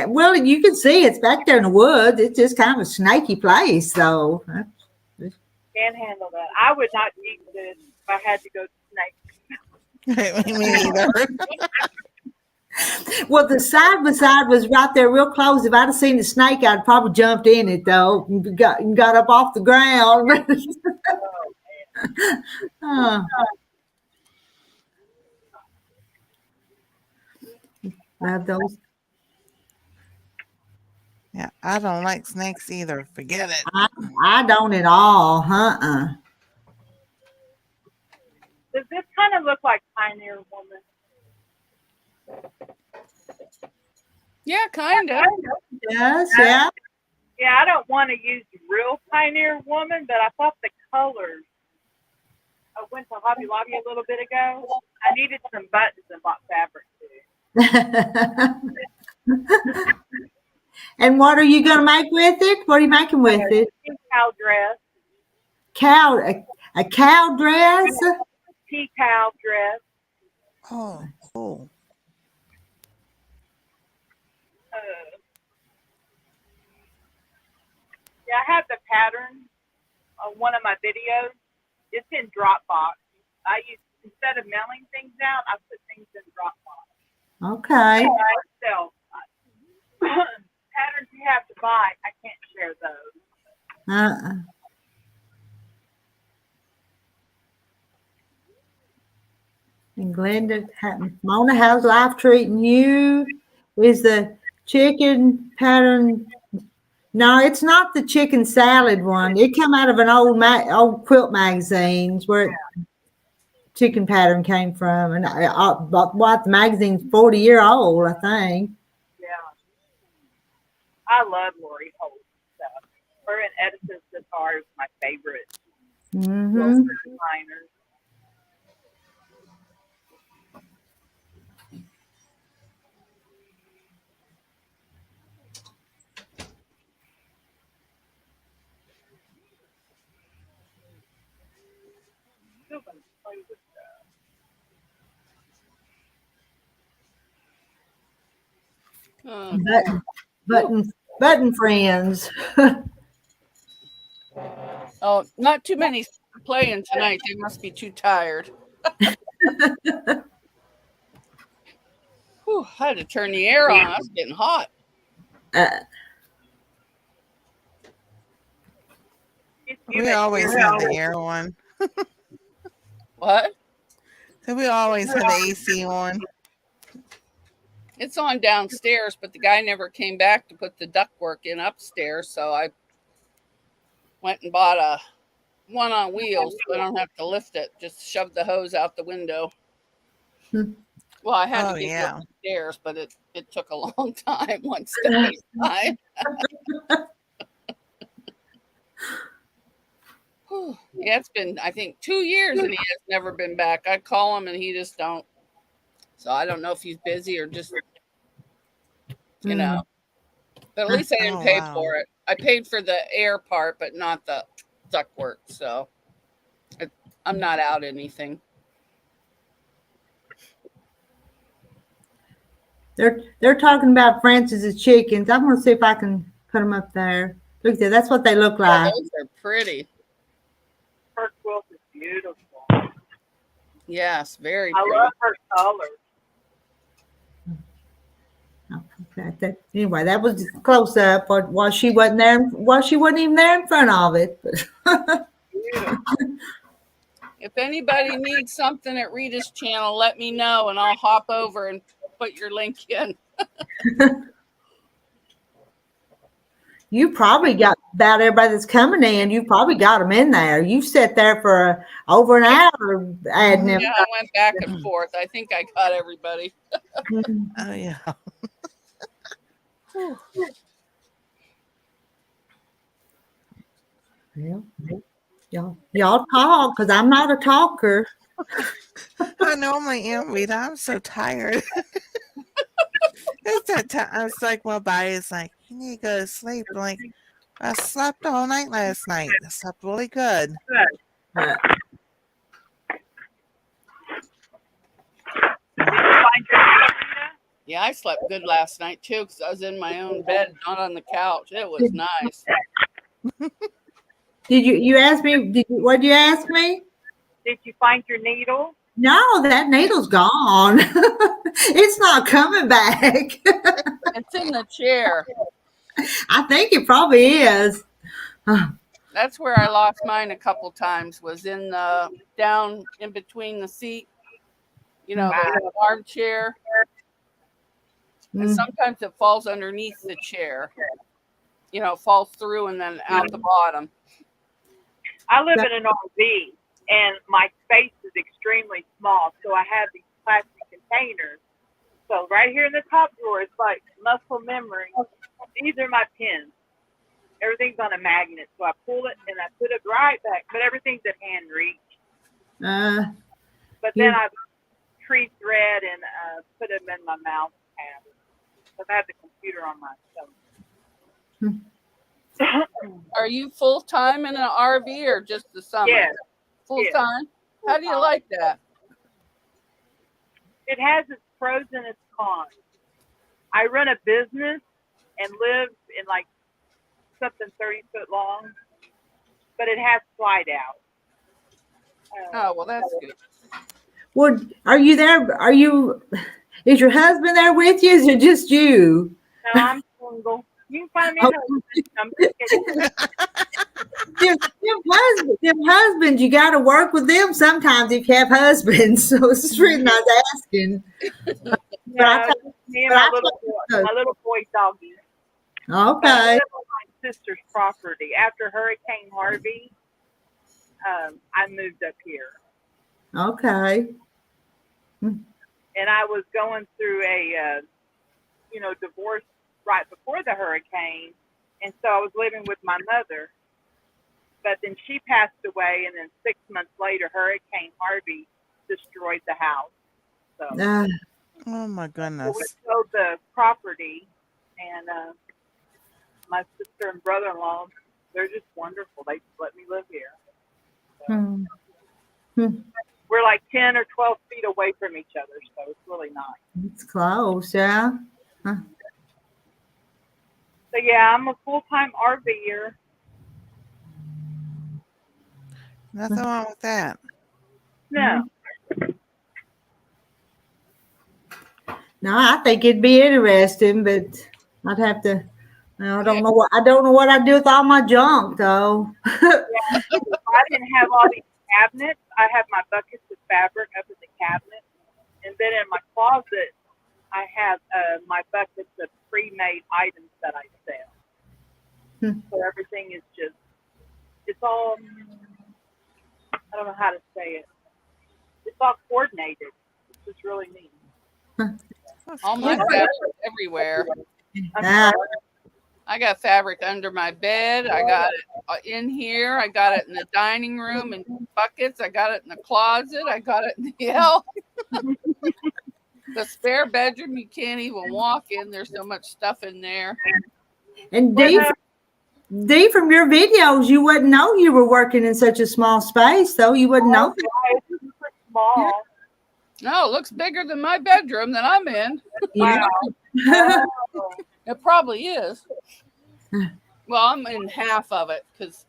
well, you can see it's back there in the woods. It's just kind of a snaky place, so. Can't handle that. I would not eat this if I had to go to snakes. Me neither. Well, the side by side was right there real close. If I'd have seen the snake, I'd probably jumped in it though and got up off the ground. Love those. Yeah, I don't like snakes either. Forget it. I don't at all. Does this kind of look like Pioneer Woman? Yeah, kind of. Yes, yeah. Yeah, I don't want to use real Pioneer Woman, but I thought the colors. I went to Hobby Lobby a little bit ago. I needed some buttons and bought fabric too. And what are you going to make with it? What are you making with it? Cow dress. A cow dress? Tea cow dress. Oh, cool. Yeah, I have the pattern on one of my videos. It's in Dropbox. I use instead of mailing things out, I put things in Dropbox. Okay. So patterns you have to buy, I can't share those. Uh-uh. And Glenda, Mona, how's life treating you? Is the chicken pattern? No, it's not the chicken salad one. It came out of an old quilt magazines where chicken pattern came from, and what the magazine's 40-year old, I think. Yeah. I love Lori Holt's stuff. Her and Edison's guitar is my favorite. Mm-hmm. Designers. Still gonna play with Button friends. Oh, not too many playing tonight. They must be too tired. Whew, I had to turn the air on. I was getting hot. We always have the air on. What? So we always have the AC on. It's on downstairs, but the guy never came back to put the ductwork in upstairs, so I went and bought a one on wheels so I don't have to lift it. Just shove the hose out the window. Well, I had to get it upstairs, but it took a long time, one step at a time. Yeah, it's been, I think, 2 years and he has never been back. I call him and he just don't. So I don't know if he's busy or just, you know. But at least I didn't pay for it. I paid for the air part, but not the ductwork. So I'm not out anything. They're talking about Francis's chickens. I'm gonna see if I can put them up there. Look there, that's what they look like. Oh, those are pretty. her quilt is beautiful. Yes, very pretty. I love her colors. Okay. Anyway, that was close up while she wasn't there. While she wasn't even there in front of it. If anybody needs something at Rita's channel, let me know and I'll hop over and put your link in. You probably got about everybody that's coming in. You probably got them in there. You sat there for over an hour adding them. Yeah, I went back and forth. I think I got everybody. Oh yeah. Well, y'all talk because I'm not a talker. I normally am, Rita. I'm so tired. It's that time. I was like, well, body's like, you need to go to sleep. I'm like, I slept all night last night. I slept really good. Yeah, I slept good last night too because I was in my own bed, not on the couch. It was nice. Did you ask me? What did you ask me? Did you find your needle? No, that needle's gone. It's not coming back. It's in the chair. I think it probably is. That's where I lost mine a couple times, was in the down in between the seat, you know, the armchair. And sometimes it falls underneath the chair. You know, it falls through and then out the bottom. I live in an RV and my space is extremely small, so I have these plastic containers. So right here in the top drawer, it's like muscle memory. These are my pins. Everything's on a magnet, so I pull it and I put it right back, but everything's at hand reach. But then I tree thread and put them in my mouse pad. So I have the computer on my phone. Are you full time in an RV or just the summer? Yes. Full time? How do you like that? it has its pros and its cons. I run a business and live in like something 30 foot long, but it has slide out. Oh, well, that's good. Well, are you there? Is your husband there with you? Is it just you? No, I'm single. You can find me a husband. I'm just kidding. Them husbands, you got to work with them sometimes if you have husbands. So it's just really not asking. No, just me and my little boy doggy. But I Okay. live on my sister's property. After Hurricane Harvey, I moved up here. Okay. And I was going through a, divorce right before the hurricane. And so I was living with my mother. But then she passed away, and then 6 months later, Hurricane Harvey destroyed the house. So, Oh my so goodness. we sold the property, and my sister and brother-in-law, they're just wonderful. They just let me live here. So, we're like 10 or 12 feet away from each other, so it's really nice. It's close, yeah. So yeah, I'm a full-time RVer. Nothing wrong with that. No. No, I think it'd be interesting, but I'd have to. I don't know what I'd do with all my junk though. Yeah, if I didn't have all these cabinets, I have my buckets of fabric up in the cabinet, and then in my closet, I have my buckets of pre-made items that I sell. So everything is it's all, I don't know how to say it. It's all coordinated. It's just really neat. All my fabric everywhere. I got fabric under my bed. I got it in here. I got it in the dining room in buckets. I got it in the closet. I got it in the spare bedroom. You can't even walk in. There's so much stuff in there. And Dee, from your videos, you wouldn't know you were working in such a small space, though. You wouldn't know. It's super small. No, it looks bigger than my bedroom that I'm in. Yeah. It probably is. Well, I'm in half of it because,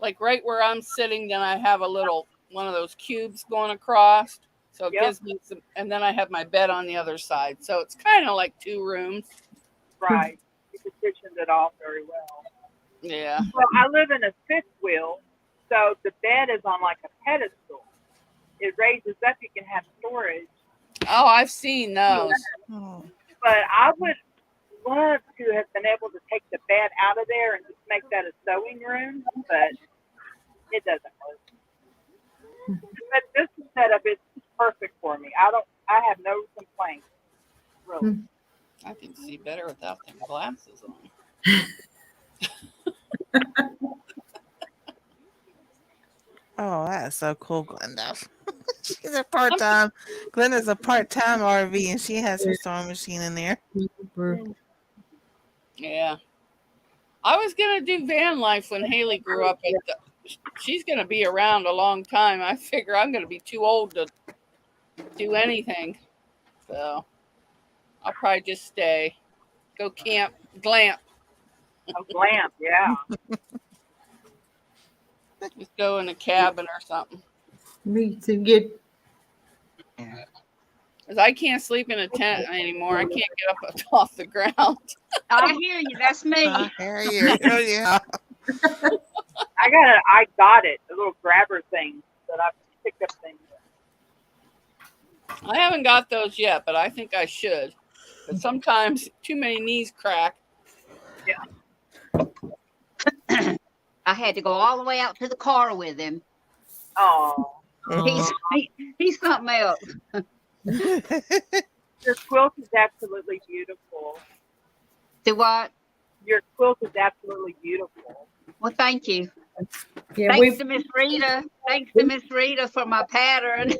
like, right where I'm sitting, then I have a little one of those cubes going across. So it gives me some, and then I have my bed on the other side. So it's kind of like 2 rooms. Right. You petitioned it off very well. Yeah. Well, I live in a 5th wheel, so the bed is on like a pedestal. It raises up, you can have storage. Oh, I've seen those. But I would love to have been able to take the bed out of there and just make that a sewing room, but it doesn't work. But this setup is perfect for me. I have no complaints, really. I can see better without them glasses on. Oh, that's so cool, Glenda. She's a part-time. Glenda's a part-time RV, and she has her sewing machine in there. Yeah. I was going to do van life when Haley grew up. She's going to be around a long time. I figure I'm going to be too old to do anything. So I'll probably just stay. Go camp, glamp. Oh, glamp, yeah. Just go in a cabin or something. Me to get. Because I can't sleep in a tent anymore. I can't get up off the ground. I hear you. That's me. I hear you. Oh, yeah. I got it, a little grabber thing that I picked up things. I haven't got those yet, but I think I should. But sometimes too many knees crack. Yeah. I had to go all the way out to the car with him. Oh. He's something else. Your quilt is absolutely beautiful. Do what? Your quilt is absolutely beautiful. Well, thank you. Yeah, Thanks to Miss Rita. Thanks to Miss Rita for my pattern.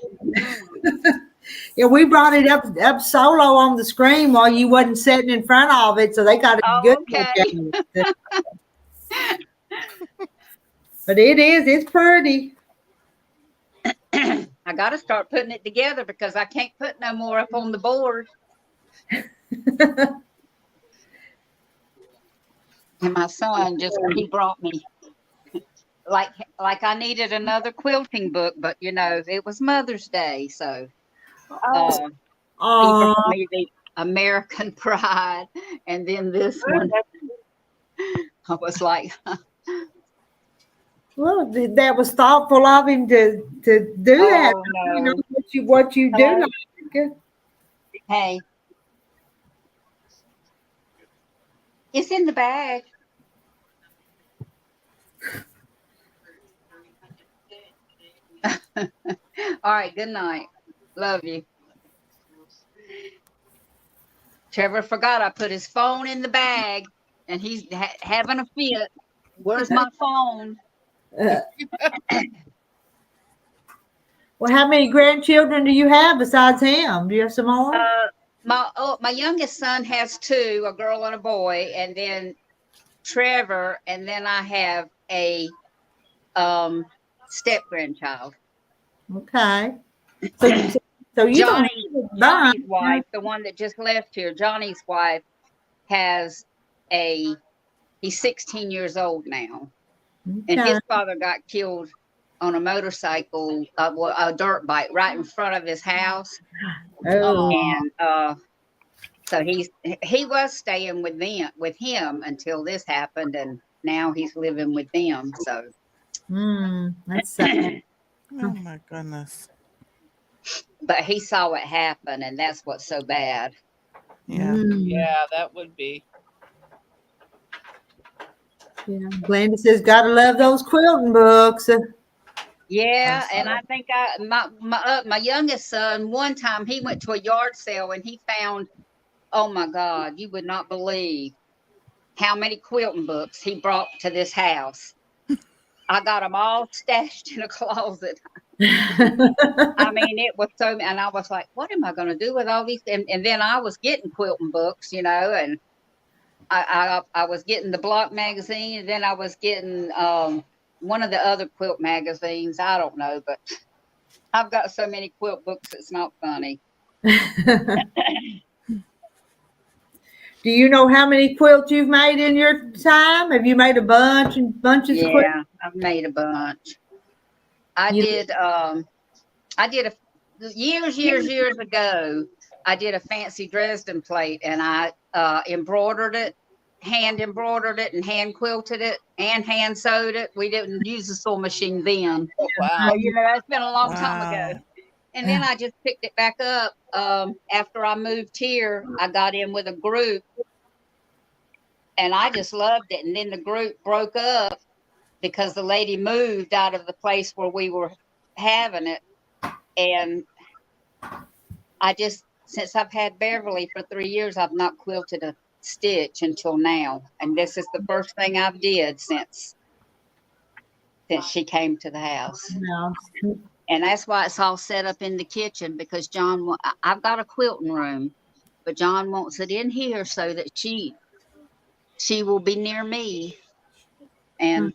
Yeah, we brought it up solo on the screen while you wasn't sitting in front of it, so they got a good look at it. But it's pretty. I got to start putting it together because I can't put no more up on the board. And my son he brought me like I needed another quilting book, but you know, it was Mother's Day, so he Oh, brought me the American Pride, and then this one. I was like, well, that was thoughtful of him to do that. oh You know no. what you do. Hello? Like. Hey, it's in the bag. All right, good night. Love you. Trevor forgot I put his phone in the bag, and he's having a fit. Where's my phone? Well, how many grandchildren do you have besides him? Do you have some more? My youngest son has two, a girl and a boy, and then Trevor, and then I have a step grandchild. Okay. So you Johnny's wife, the one that just left here, Johnny's wife has he's 16 years old now. Okay. And his father got killed on a motorcycle, a dirt bike right in front of his house. Oh. And so he was staying with him until this happened, and now he's living with them. So That's sad. Oh my goodness. but he saw it happen, and that's what's so bad. Yeah. Yeah, that would be. Yeah. Glenda says, "Gotta love those quilting books." Yeah, and I think my youngest son, one time he went to a yard sale and he found, oh my God, you would not believe how many quilting books he brought to this house. I got them all stashed in a closet. I mean, it was so, and I was like, what am I going to do with all these? And then I was getting quilting books, you know, and I was getting the Block magazine, and then I was getting one of the other quilt magazines. I don't know, but I've got so many quilt books, it's not funny. Do you know how many quilts you've made in your time? Have you made a bunches of quilts? Yeah, I've made a bunch. I did years ago. I did a fancy Dresden plate, and I embroidered it, hand embroidered it, and hand quilted it, and hand sewed it. We didn't use a sewing machine then. Wow. So, you know, that's been a long time Wow. ago. And then I just picked it back up after I moved here. I got in with a group, and I just loved it. And then the group broke up because the lady moved out of the place where we were having it. And I just, since I've had Beverly for 3 years, I've not quilted a stitch until now. And this is the first thing I've did since she came to the house. No. And that's why it's all set up in the kitchen, because I've got a quilting room, but John wants it in here so that she will be near me. And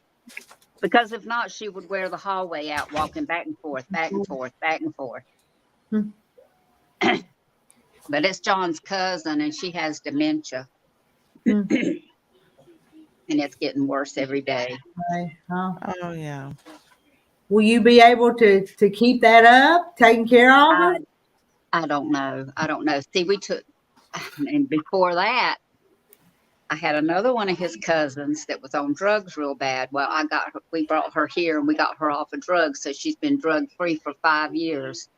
because if not, she would wear the hallway out, walking back and forth, back and forth, back and forth. But it's John's cousin, and she has dementia. And it's getting worse every day. Okay. Huh? Oh yeah. Will you be able to keep that up, taking care of it? I don't know. See, and before that, I had another one of his cousins that was on drugs real bad. Well, we brought her here, and we got her off of drugs. So she's been drug free for 5 years.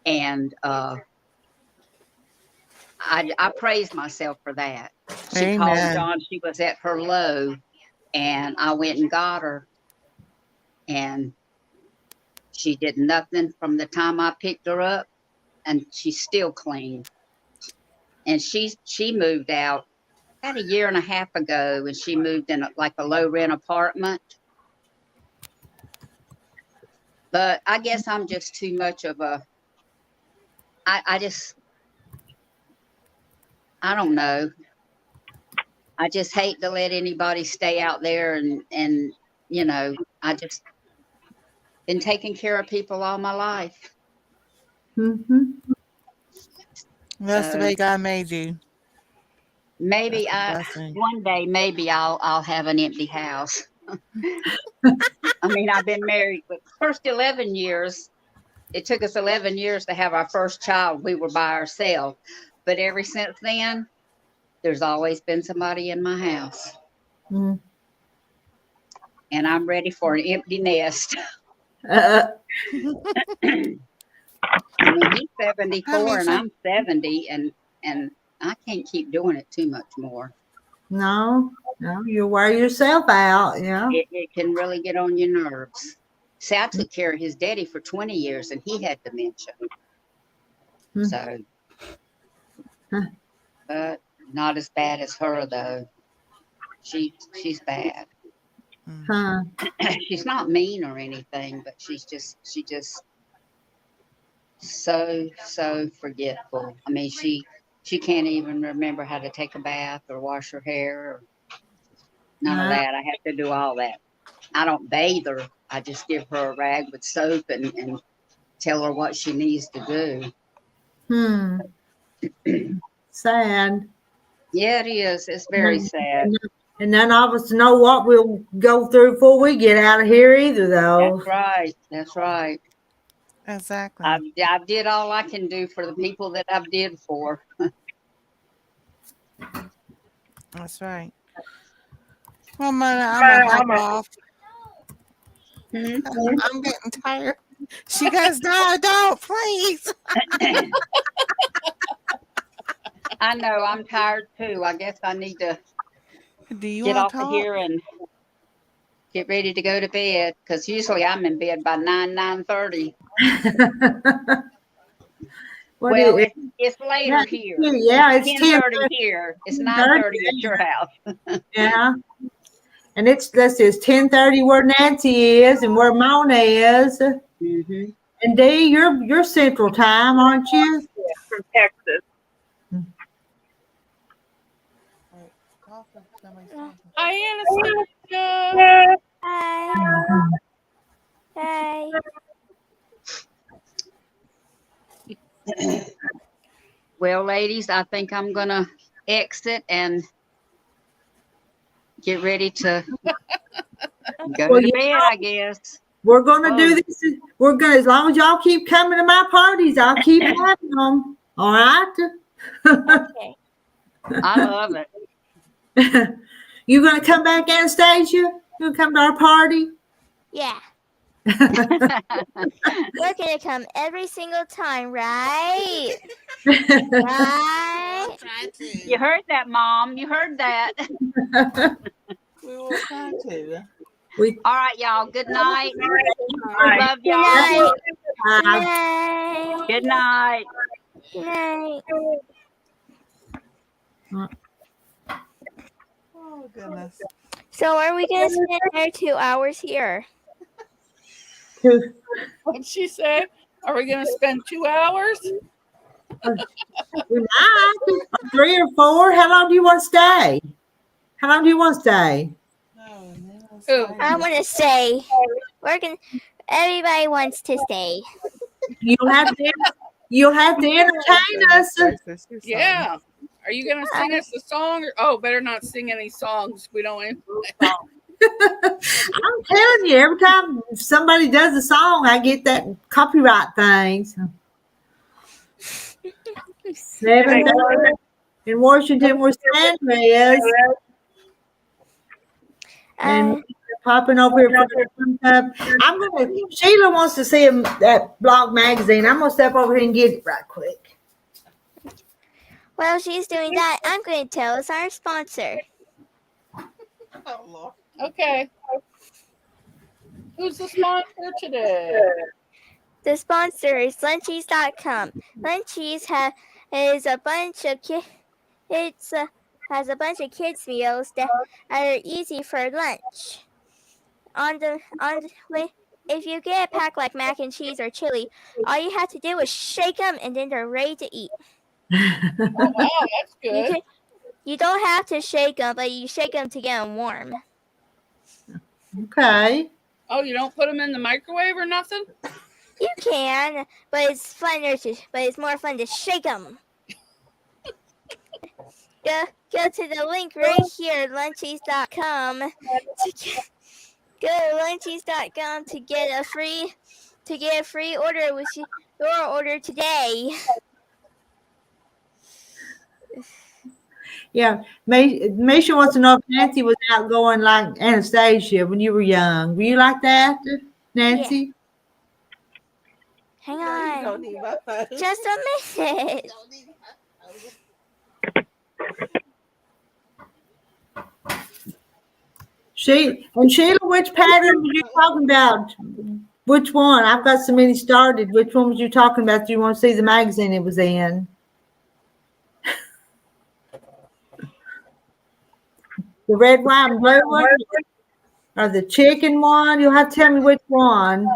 And I praised myself for that. She called John. She was at her low, and I went and got her. And she did nothing from the time I picked her up, and she's still clean. And she moved out about 1.5 years ago, and she moved in a low rent apartment. But I guess I'm just too much of a, I don't know. I just hate to let anybody stay out there, and you know, I just been taking care of people all my life. Mm-hmm. That's the So way God made you. maybe That's a blessing. one day maybe I'll have an empty house. I mean, I've been married for the first 11 years. It took us 11 years to have our first child. We were by ourselves. But ever since then, there's always been somebody in my house. Mm. And I'm ready for an empty nest. Uh, I mean, he's How 74 many and times? I'm 70, and I can't keep doing it too much more. no, you wear yourself out. Yeah. It can really get on your nerves. See, I took care of his daddy for 20 years and he had dementia. Mm. So, Huh. but not as bad as her though. She's bad. Mm. Huh. She's not mean or anything, but she just so forgetful. I mean, she can't even remember how to take a bath or wash her hair or none of Huh. that. I have to do all that. I don't bathe her. I just give her a rag with soap and tell her what she needs to do. Hmm. Sad. Yeah, it is. It's very And, sad. and none of us know what we'll go through before we get out of here either, That's though. right. That's right. Exactly. I did all I can do for the people that I've did for. That's right. Well, I'm gonna hop off. Hmm? I'm getting tired. She goes, no, don't, please. I know. I'm tired too. I guess I need to Do you get want off to of talk? here and get ready to go to bed because usually I'm in bed by 9:30. What Well, is it's later here. yeah, it's 10:30 here. It's 9:30 at your house. Yeah. And it's let's see, it's 10:30 where Nancy is and where Mona is. Mm-hmm. And Dee, you're Central Time, aren't you? From Texas. Hi, Anastasia. Hi. Hi. Well, ladies, I think I'm gonna exit and get ready to go Well, to bed, I guess. we're gonna Oh, do this. We're gonna as long as y'all keep coming to my parties, I'll keep having them. All right. Okay. I love it. You gonna come back, Anastasia? You gonna come to our party? Yeah. We're gonna come every single time, right? Right? We'll try You to. heard that, Mom. You heard that. We will try to. All right, y'all. Good night. Bye. Love Good y'all. night. Good Bye. night. Good night. Good night. Oh, goodness. So are we gonna spend our 2 hours here? What'd she say? Are we going to spend 2 hours? We might. 3 or 4. How long do you want to stay? How long do you want to stay? No, no, Who? I want to stay. We're gonna. Everybody wants to stay. You'll have to entertain us. Yeah. Are you going to sing us a song? Oh, better not sing any songs. We don't. I'm telling you, every time somebody does a song, I get that copyright thing. So. 7:30 in Washington, where Sandra is, and popping over here for I'm gonna. Sheila wants to see that blog magazine. I'm gonna step over here and get it right quick. While she's doing that, I'm going to tell us our sponsor. Oh, Lord. Okay. Who's the sponsor today? The sponsor is Lunchies.com. Lunchies is a bunch of has a bunch of kids meals that are easy for lunch. If you get a pack like mac and cheese or chili, all you have to do is shake them and then they're ready to eat. Oh, wow, that's good. You don't have to shake them, but you shake them to get them warm. Okay. Oh, you don't put them in the microwave or nothing? You can, but it's more fun to shake them. Go to the link right here, lunchies.com. Go to lunchies.com to get a free order with your order today. Yeah, Misha wants to know if Nancy was outgoing like Anastasia when you were young. Were you like that, Nancy? Hang No, you on. don't need my phone. Just a minute. Don't need my phone. Sheila, which pattern were you talking about? Which one? I've got so many started. Which one was you talking about? Do you want to see the magazine it was in? The red, white, and blue one? Or the chicken one? You'll have to tell me which one.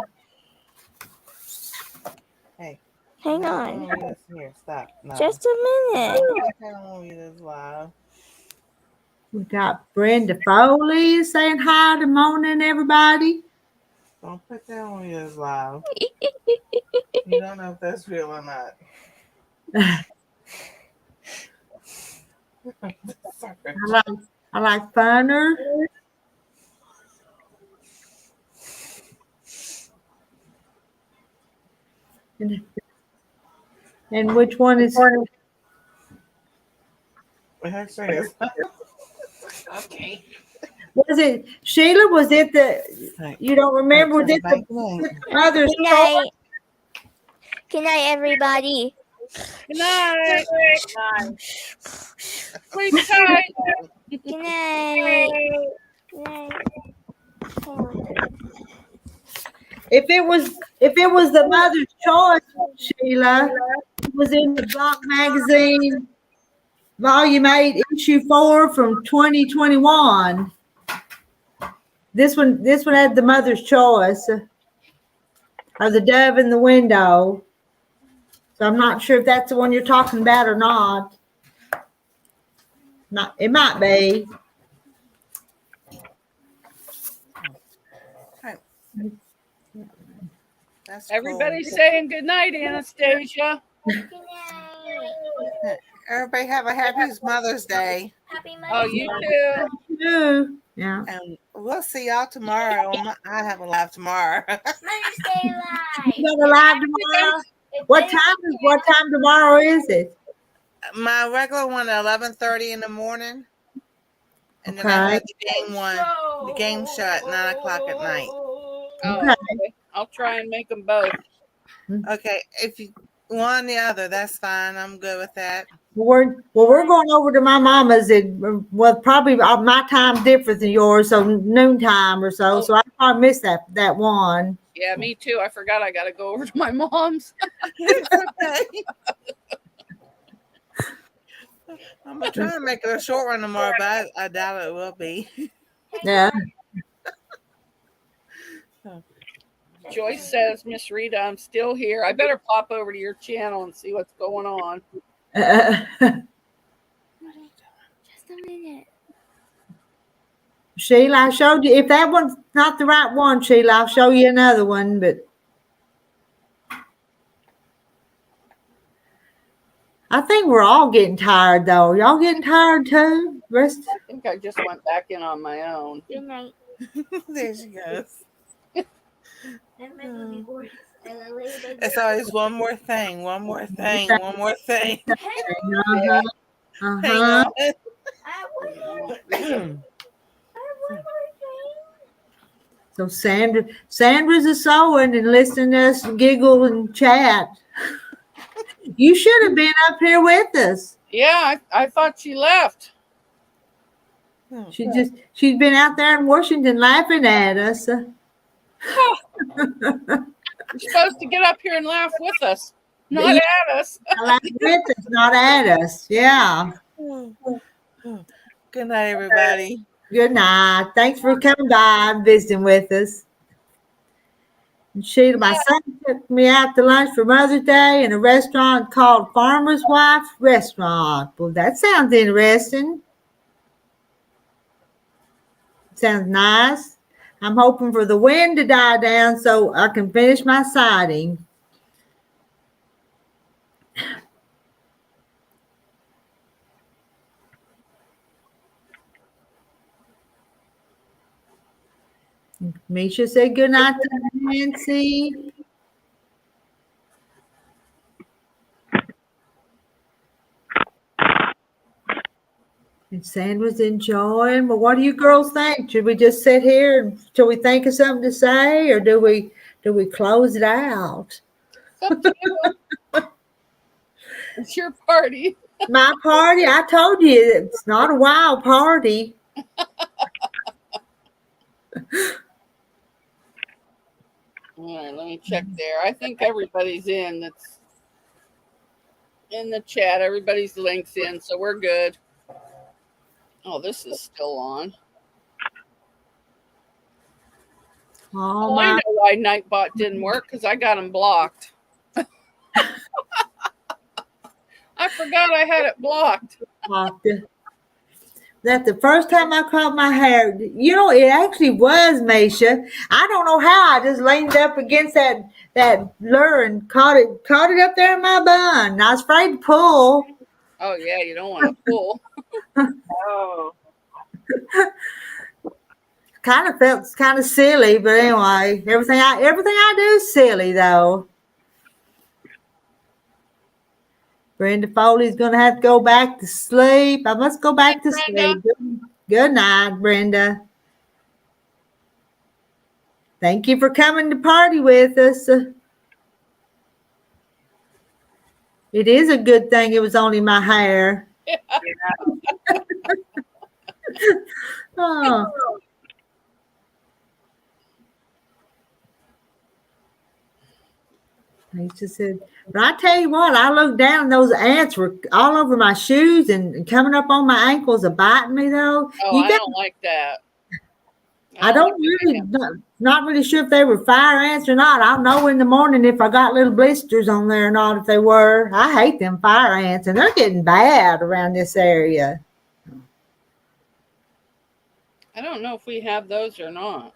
Hey. Hang I on. don't want you to here. Stop. No. Just a minute. I don't want you to live. We got Brenda Foley saying hi to morning, everybody. Don't put that on you live. You don't know if that's real or not. I like funner. And which one is? Okay. Was it Sheila? Was it the? You don't remember? Was it the mother's? Good night. Good night, everybody. Good night. Sleep tight. Good night. Good night. If it was the mother's choice, Sheila, it was in the Block magazine, volume 8, issue 4 from 2021. This one had the mother's choice, or the dove in the window. So I'm not sure if that's the one you're talking about or not. It might be. That's Everybody's cool. saying good night, Anastasia. Good night. Everybody have a happy Mother's Day. Happy Oh, Mother's you Day. too. Yeah. And we'll see y'all tomorrow. I have a live tomorrow. Mother's Day live. You got a live tomorrow? What time tomorrow is it? My regular one at 11:30 in the morning. And then I have the game one, the game show at 9 o'clock at night. Oh, okay. I'll try and make them both. Okay, if you one or the other, that's fine. I'm good with that. We're going over to my mama's at probably my time's different than yours, so noontime or so. So I probably missed that one. Yeah, me too. I forgot I got to go over to my mom's. Okay. I'm gonna try and make it a short one tomorrow, but I doubt it will be. Yeah. Joyce says, Miss Rita, I'm still here. I better pop over to your channel and see what's going on. Just a minute. Sheila, I showed you. If that one's not the right one, Sheila, I'll show you another one. But I think we're all getting tired, though. Y'all getting tired too? I think I just went back in on my own. Good night. There she goes. It's always one more thing, one more thing, one more thing. Uh-huh. Hang on. So Sandra's a sewing and listening to us giggle and chat. You should have been up here with us. Yeah, I thought she left. She's been out there in Washington laughing at us. You're supposed to get up here and laugh with us, not at us. Laugh with us, not at us. Yeah. Good night, everybody. Good night. Thanks for coming by and visiting with us. And Sheila, my son took me out to lunch for Mother's Day in a restaurant called Farmer's Wife Restaurant. Well, that sounds interesting. Sounds nice. I'm hoping for the wind to die down so I can finish my siding. Misha said good night to Nancy. And Sandra's enjoying. Well, what do you girls think? Should we just sit here until we think of something to say, or do we close it out? It's up to you. It's your party. My party, I told you, it's not a wild party. All right, let me check there. I think everybody's in. That's in the chat. Everybody's links in, so we're good. Oh, this is still on. Oh, I know why Nightbot didn't work, because I got him blocked. I forgot I had it blocked. That the first time I caught my hair, it actually was, Misha. I don't know how. I just leaned up against that lure and caught it up there in my bun. I was afraid to pull. Oh yeah, you don't want to pull. Oh. Kind of felt kind of silly, but anyway, everything I do is silly though. Brenda Foley's going to have to go back to sleep. I must go back to sleep. Good night, Brenda. Thank you for coming to party with us. It is a good thing it was only my hair. Yeah. Oh. Lisa said, but I tell you what, I looked down and those ants were all over my shoes and coming up on my ankles and biting me though. Oh, I don't like that. I don't really, not really sure if they were fire ants or not. I'll know in the morning if I got little blisters on there or not, if they were. I hate them fire ants, and they're getting bad around this area. I don't know if we have those or not.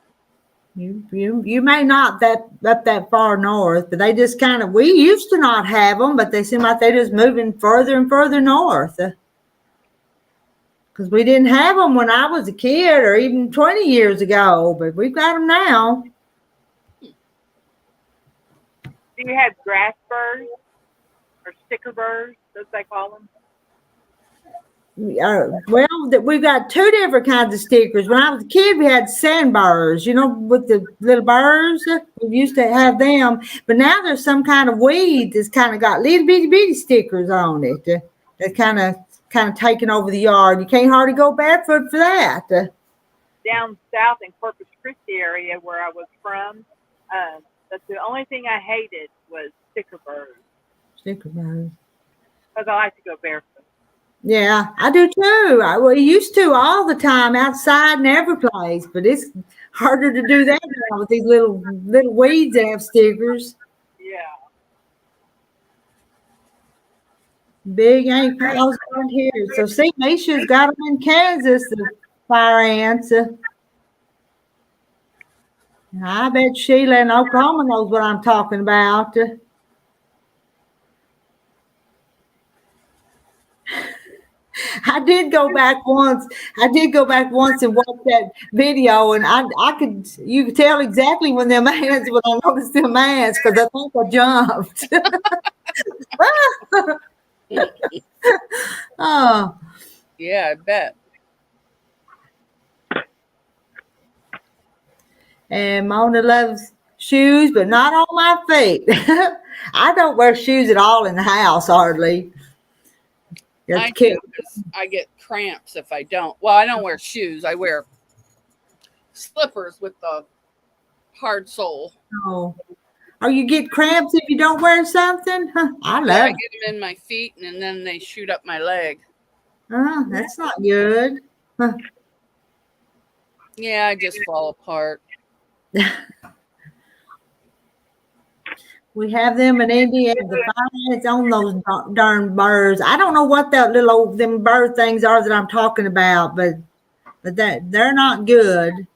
You may not up that far north, but they just we used to not have them, but they seem like they're just moving further and further north. Because we didn't have them when I was a kid or even 20 years ago, but we've got them now. Do you have grass burrs or sticker burrs, as they call them? Well, we've got two different kinds of stickers. When I was a kid, we had sandbars, with the little burrs. We used to have them, but now there's some kind of weed that's kind of got little bitty stickers on it. That kind of taking over the yard. You can't hardly go barefoot for that. Down south in Corpus Christi area where I was from, that's the only thing I hated was sticker burrs. Sticker burrs. Because I like to go barefoot. Yeah, I do too. We used to all the time outside and every place, but it's harder to do that now with these little weeds that have stickers. Yeah. Big ain't paws around here. So see, Misha's got them in Kansas, the fire ants. I bet Sheila in Oklahoma knows what I'm talking about. I did go back once and watch that video, and you could tell exactly when I noticed them ants, because I think I jumped. Oh. Yeah, I bet. And Mona loves shoes, but not on my feet. I don't wear shoes at all in the house, hardly. I do, 'cause I get cramps if I don't. Well, I don't wear shoes. I wear slippers with the hard sole. Oh. Or you get cramps if you don't wear something? Huh, I get them in my feet, and then they shoot up my leg. Oh, that's not good. Huh. Yeah, I just fall apart. We have them in India. The fire ants on those darn birds. I don't know what that them bird things are that I'm talking about, but they're not good.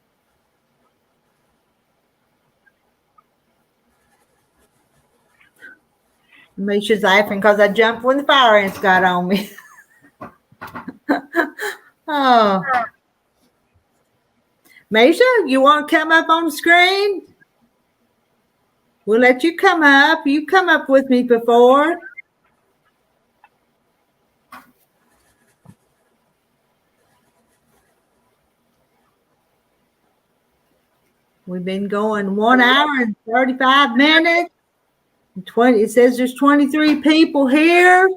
Misha's laughing because I jumped when the fire ants got on me. Oh. Misha, you want to come up on the screen? We'll let you come up. You come up with me before. We've been going 1 hour and 35 minutes. 20. It says there's 23 people here.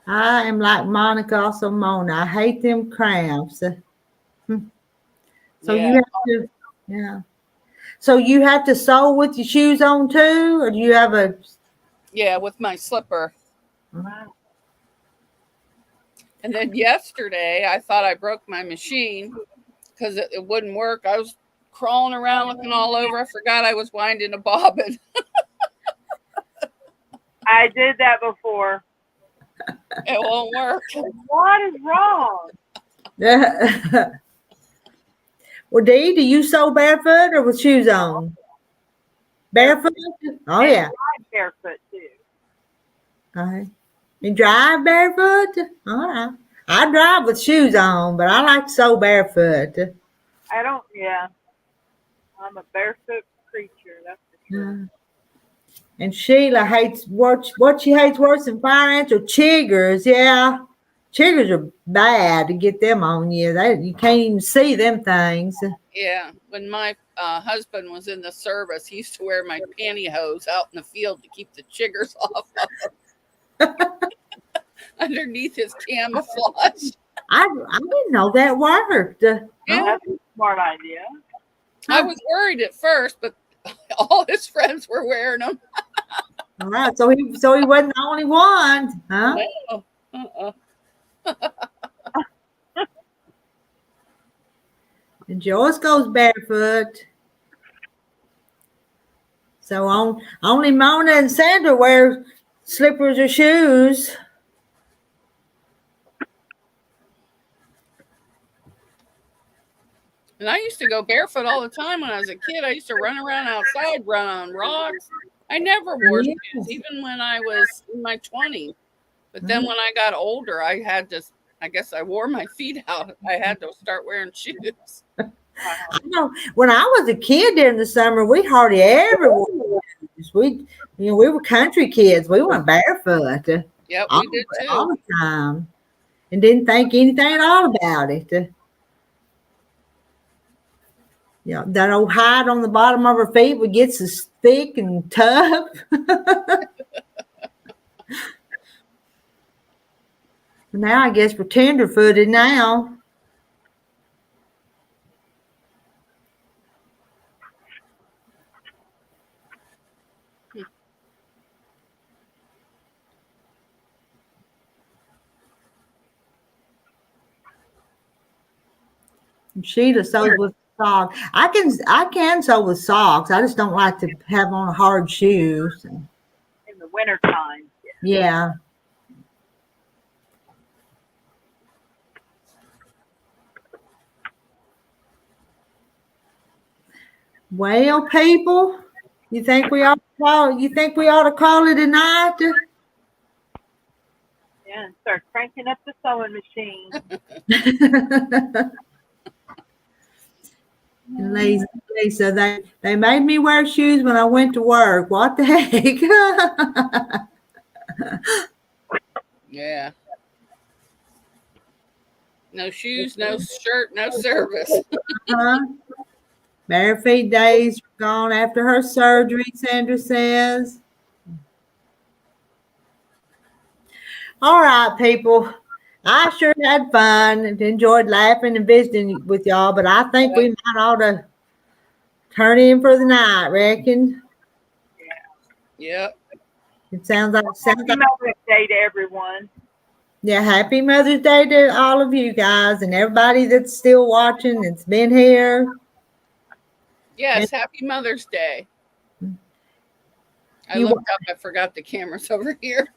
I am like Monica, also Mona. I hate them cramps. So you have to, yeah. So you have to sew with your shoes on too, or do you have a? Yeah, with my slipper. Wow. And then yesterday, I thought I broke my machine because it wouldn't work. I was crawling around looking all over. I forgot I was winding a bobbin. I did that before. It won't work. What is wrong? Well, Dee, do you sew barefoot or with shoes on? Barefoot? Oh, And yeah. drive barefoot too. All right. You drive barefoot? All right. I drive with shoes on, but I like to sew barefoot. I don't, yeah. I'm a barefoot creature, that's for sure. And Sheila hates what she hates worse than fire ants are chiggers. Yeah. Chiggers are bad to get them on you. You can't even see them things. Yeah. When my husband was in the service, he used to wear my pantyhose out in the field to keep the chiggers off of him. Underneath his camouflage. I didn't know that worked. Yeah. That's a smart idea. I was worried at first, but all his friends were wearing them. All right. So he wasn't the only one, huh? No. And Joyce goes barefoot. So only Mona and Sandra wear slippers or shoes. And I used to go barefoot all the time when I was a kid. I used to run around outside, run on rocks. I never wore shoes, even when I was in my 20s. But then when I got older, I guess I wore my feet out. I had to start wearing shoes. I know when I was a kid during the summer, we hardly ever wore shoes. We were country kids. We went barefoot. Yep, we did too. All the time. And didn't think anything at all about it. Yeah, that old hide on the bottom of her feet would get so thick and tough. Now I guess we're tender-footed now. Sheila sews with socks. I can sew with socks. I just don't like to have on hard shoes. In the wintertime. Yeah. Well, people, you think we ought to call it a night? Yeah, and start cranking up the sewing machine. And Lisa, they made me wear shoes when I went to work. What the heck? Yeah. No shoes, no shirt, no service. Bare feet days are gone after her surgery, Sandra says. All right, people. I sure had fun and enjoyed laughing and visiting with y'all, but I think we might ought to turn in for the night, reckon. Yep. It sounds like Happy Mother's Day to everyone. Yeah, happy Mother's Day to all of you guys and everybody that's still watching, that's been here. Yes, happy Mother's Day. I looked up, I forgot the camera's over here.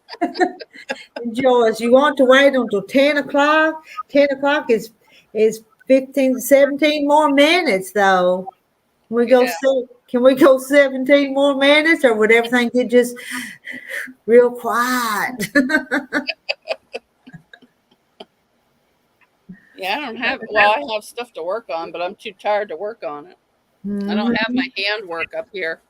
Joyce, you want to wait until 10 o'clock? 10 o'clock is 15, 17 more minutes though. Yeah. Can we go 17 more minutes, or would everything get just real quiet? Yeah, I have stuff to work on, but I'm too tired to work on it. I don't have my handwork up here.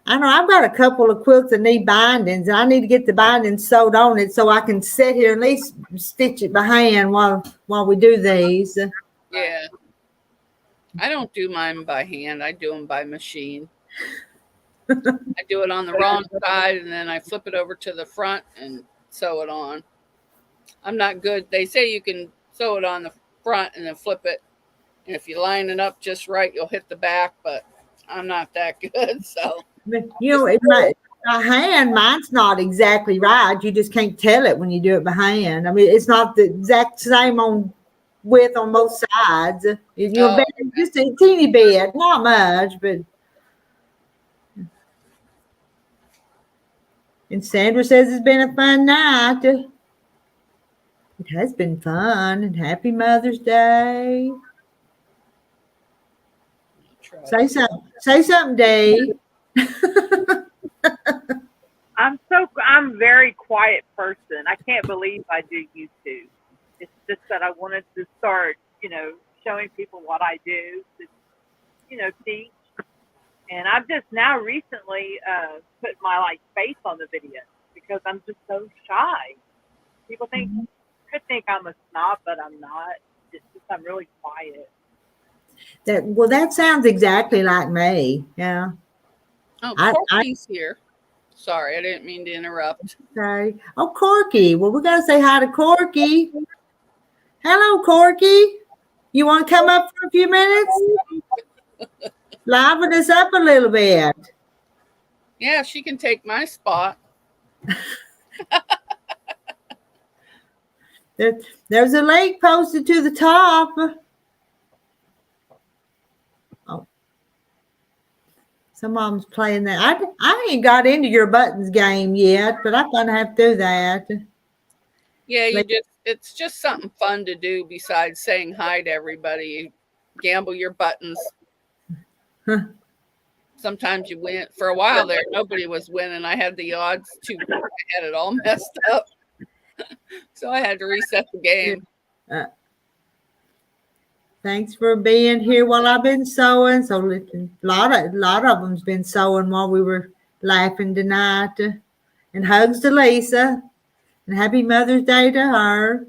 I know I've got a couple of quilts that need bindings, and I need to get the bindings sewed on it so I can sit here and at least stitch it by hand while we do these. Yeah. I don't do mine by hand. I do them by machine. I do it on the wrong side, and then I flip it over to the front and sew it on. I'm not good. They say you can sew it on the front and then flip it. And if you line it up just right, you'll hit the back, but I'm not that good. So, By hand, mine's not exactly right. You just can't tell it when you do it by hand. I mean, it's not the exact same on width on both sides. Just a teeny bit, not much, but. And Sandra says it's been a fun night. It has been fun, and happy Mother's Day. Say something, Dave. I'm a very quiet person. I can't believe I do YouTube. It's just that I wanted to start, showing people what I do, to, teach. And I've just now recently put my face on the video because I'm just so shy. People could think I'm a snob, but I'm not. It's just I'm really quiet. That sounds exactly like me. Yeah. Oh, Corky's here. Sorry, I didn't mean to interrupt. Okay. Oh, Corky. Well, we got to say hi to Corky. Hello, Corky. You want to come up for a few minutes? Liven us up a little bit. Yeah, she can take my spot. There's a link posted to the top. Oh, some of them's playing that. I ain't got into your buttons game yet, but I'm gonna have to do that. Yeah, it's just something fun to do besides saying hi to everybody. You gamble your buttons. Sometimes you win. For a while there, nobody was winning. I had the odds too. I had it all messed up. So I had to reset the game. Thanks for being here while I've been sewing. So a lot of them's been sewing while we were laughing tonight. And hugs to Lisa. And happy Mother's Day to her.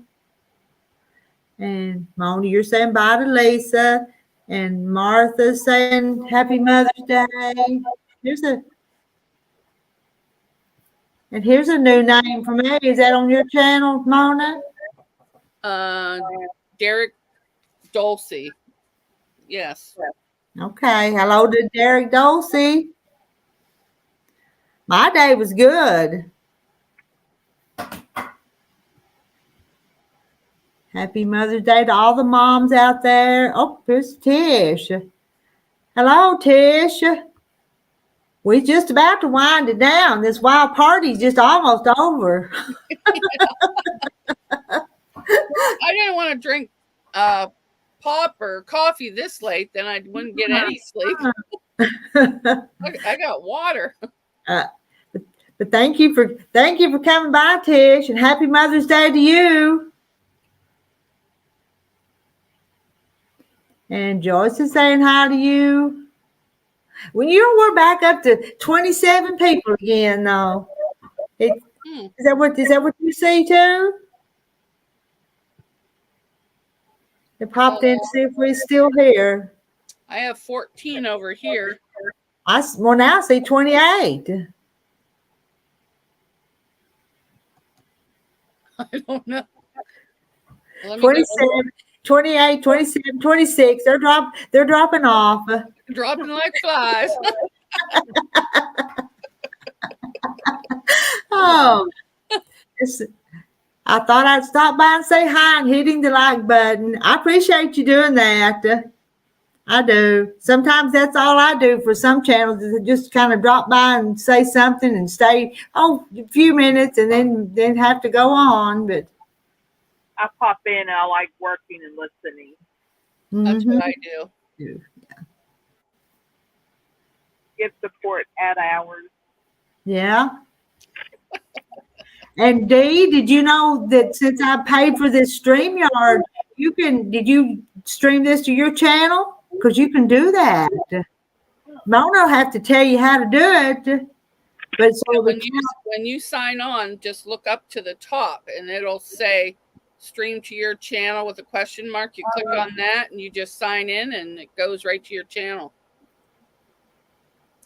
And Mona, you're saying bye to Lisa. And Martha's saying happy Mother's Day. Here's a new name for me. Is that on your channel, Mona? Derek Dulcie. Yes. Okay. Hello to Derek Dulcie. My day was good. Happy Mother's Day to all the moms out there. Oh, here's Tish. Hello, Tish. We're just about to wind it down. This wild party's just almost over. I didn't want to drink pop or coffee this late, then I wouldn't get any sleep. I got water. But thank you for coming by, Tish, and happy Mother's Day to you. And Joyce is saying hi to you. Well, we're back up to 27 people again, though. Is that what you see too? They popped in to see if we're still here. I have 14 over here. Now I see 28. I don't know. 27, 28, 27, 26. They're dropping off. Dropping like flies. Oh, I thought I'd stop by and say hi and hitting the like button. I appreciate you doing that. I do. Sometimes that's all I do for some channels is just kind of drop by and say something and stay a few minutes and then have to go on. But I pop in and I like working and listening. That's Mhm. what I do. Give support at hours. Yeah. And Dee, did you know that since I paid for this StreamYard, did you stream this to your channel? Because you can do that. Mona will have to tell you how to do it. But so When you sign on, just look up to the top and it'll say stream to your channel with a question mark. You click on that and you just sign in and it goes right to your channel.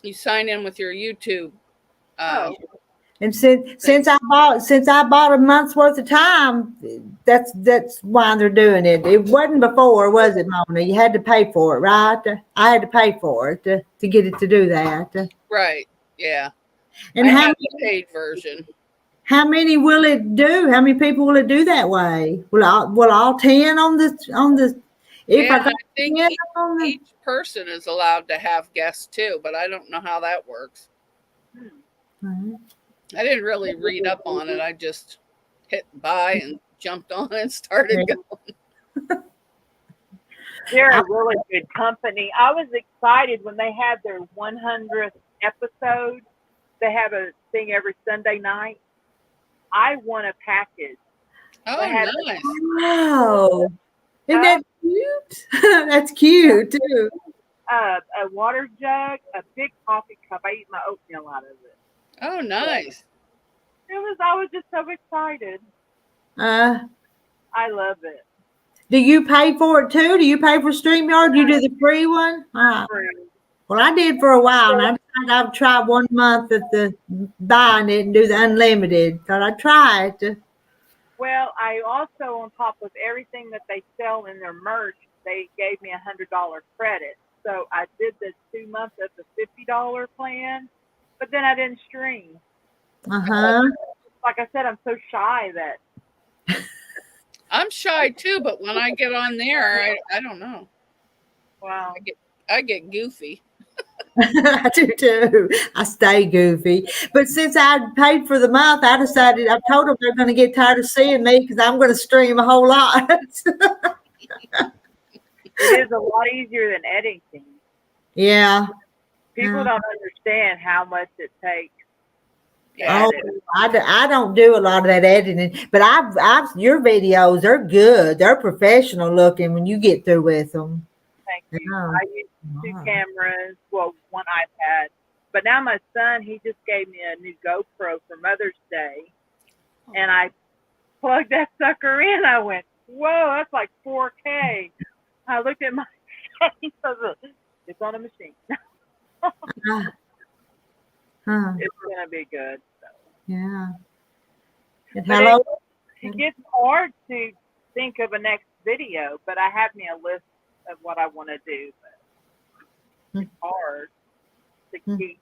You sign in with your YouTube. and since I bought a month's worth of time, that's why they're doing it. It wasn't before, was it, Mona? You had to pay for it, right? I had to pay for it to get it to do that. Right. Yeah. And I have the paid version. how many will it do? How many people will it do that way? Will all 10 on the if Yeah, I got I think 10 on the each person is allowed to have guests too, but I don't know how that works. I didn't really read up on it. I just hit buy and jumped on and started going. They're a really good company. I was excited when they had their 100th episode. They have a thing every Sunday night. I won a package. Oh, nice. Wow. Isn't that cute? That's cute too. A water jug, a big coffee cup. I eat my oatmeal out of it. Oh, nice. I was just so excited. I love it. Do you pay for it too? Do you pay for StreamYard? You do the free one? Well, I did for a while, and I decided I would try 1 month at the buying it and do the unlimited. Thought I'd try it. Well, I also, on top of everything that they sell in their merch, they gave me $100 credit. So I did the 2 months at the $50 plan, but then I didn't stream. Like I said, I'm so shy that. I'm shy too, but when I get on there, I don't know. Wow. I get goofy. I do too. I stay goofy. But since I paid for the month, I told them they're going to get tired of seeing me because I'm going to stream a whole lot. It is a lot easier than editing. Yeah. People don't understand how much it takes. I don't do a lot of that editing, but your videos are good. They're professional looking when you get through with them. Thank you. I use 2 cameras, well, 1 iPad. But now my son, he just gave me a new GoPro for Mother's Day. And I plugged that sucker in. I went, whoa, that's like 4K. I looked at my face. I was like, it's on a machine. It's going to be good. So. Yeah. And hello? It gets hard to think of a next video, but I have me a list of what I want to do. But it's hard to keep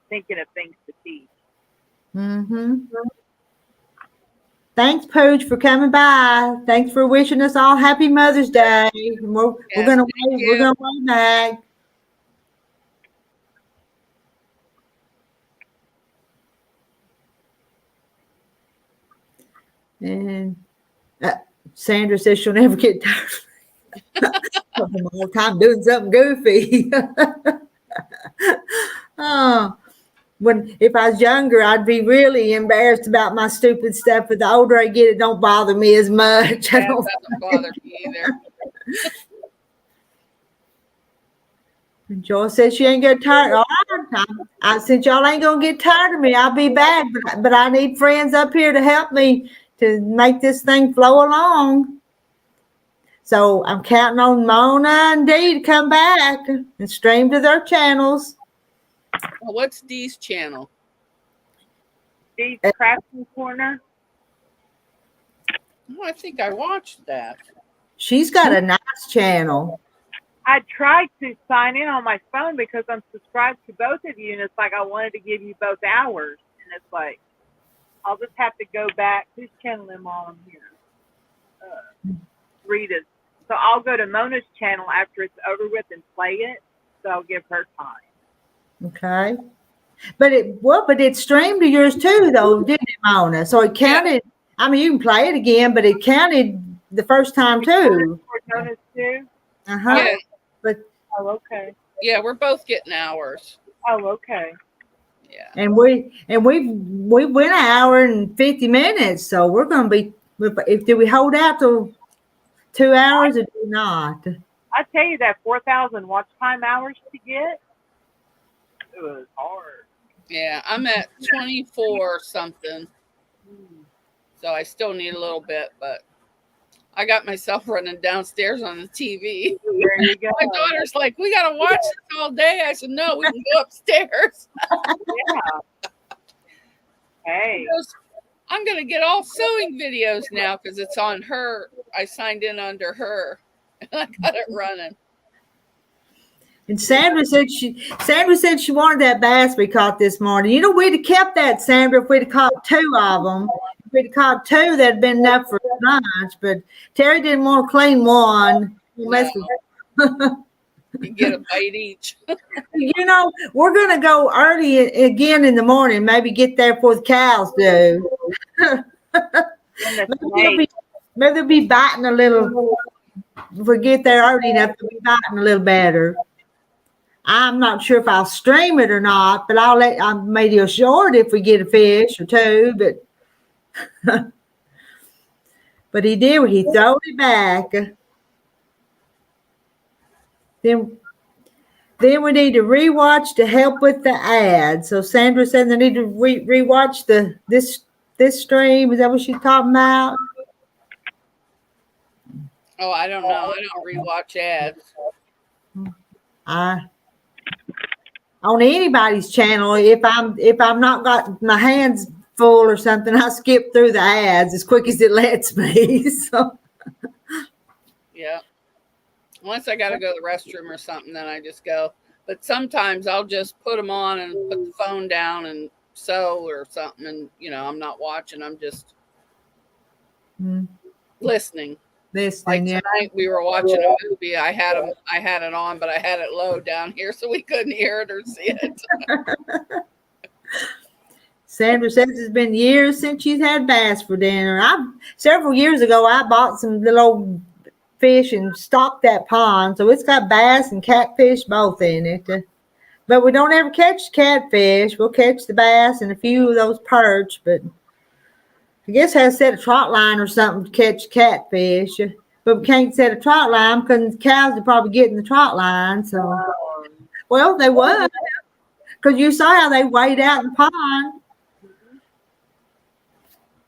thinking of things to teach. Thanks, Pooch, for coming by. Thanks for wishing us all happy Mother's Day. We're gonna wave back. And Sandra says she'll never get tired of them all the time doing something goofy. If I was younger, I'd be really embarrassed about my stupid stuff. But the older I get, it don't bother me as much. That doesn't bother me either. Joy says she ain't get tired. All right, since y'all ain't gonna get tired of me, I'll be back. But I need friends up here to help me to make this thing flow along. So I'm counting on Mona and Dee to come back and stream to their channels. Well, what's Dee's channel? Dee's Crafting Corner. Oh, I think I watched that. She's got a nice channel. I tried to sign in on my phone because I'm subscribed to both of you, and it's like I wanted to give you both hours, and it's like I'll just have to go back. Whose channel am I on here? Rita's. So I'll go to Mona's channel after it's over with and play it. So I'll give her time. Okay. But it streamed to yours too, though, didn't it, Mona? So it counted. I mean, you can play it again, but it counted the first time too. Bonus too? Yeah, But Oh, okay. yeah, we're both getting hours. Oh, okay. Yeah. and we went an hour and 50 minutes, so we're gonna be. If do we hold out till 2 hours or do we not? I tell you that 4,000 watch time hours to get, it was hard. Yeah, I'm at 24 something, so I still need a little bit, but I got myself running downstairs on the TV. There you go. My daughter's like, "We gotta watch this all day." I said, "No, we can go upstairs." Yeah. Hey. She goes, I'm gonna get all sewing videos now because it's on her. I signed in under her, and I got it running. And Sandra said she wanted that bass we caught this morning. You know, we'd have kept that, Sandra, if we'd have caught 2 of them. If we'd have caught 2, that'd been enough for lunch. But Terry didn't want to clean one. Unless You get a bite each. you know, we're gonna go early again in the morning. Maybe get there before the cows do. Maybe they'll be biting a little. If we get there early enough, they'll be biting a little better. I'm not sure if I'll stream it or not, but I made you short if we get a fish or 2, but he did. He threw it back. Then we need to rewatch to help with the ad. So Sandra said they need to rewatch this stream. Is that what she's talking about? Oh, I don't know. I don't rewatch ads. On anybody's channel, if I'm not got my hands full or something, I skip through the ads as quick as it lets me. So Yeah. Once I got to go to the restroom or something, then I just go. But sometimes I'll just put them on and put the phone down and sew or something. And, I'm not watching. I'm just listening. Like tonight we were watching a movie. I had it on, but I had it low down here so we couldn't hear it or see it. Sandra says it's been years since she's had bass for dinner. Several years ago I bought some little old fish and stocked that pond, so it's got bass and catfish both in it. But we don't ever catch catfish. We'll catch the bass and a few of those perch, but I guess I have to set a trot line or something to catch catfish. But we can't set a trot line because the cows are probably getting the trot line. So, well, they would, because you saw how they weighed out in the pond.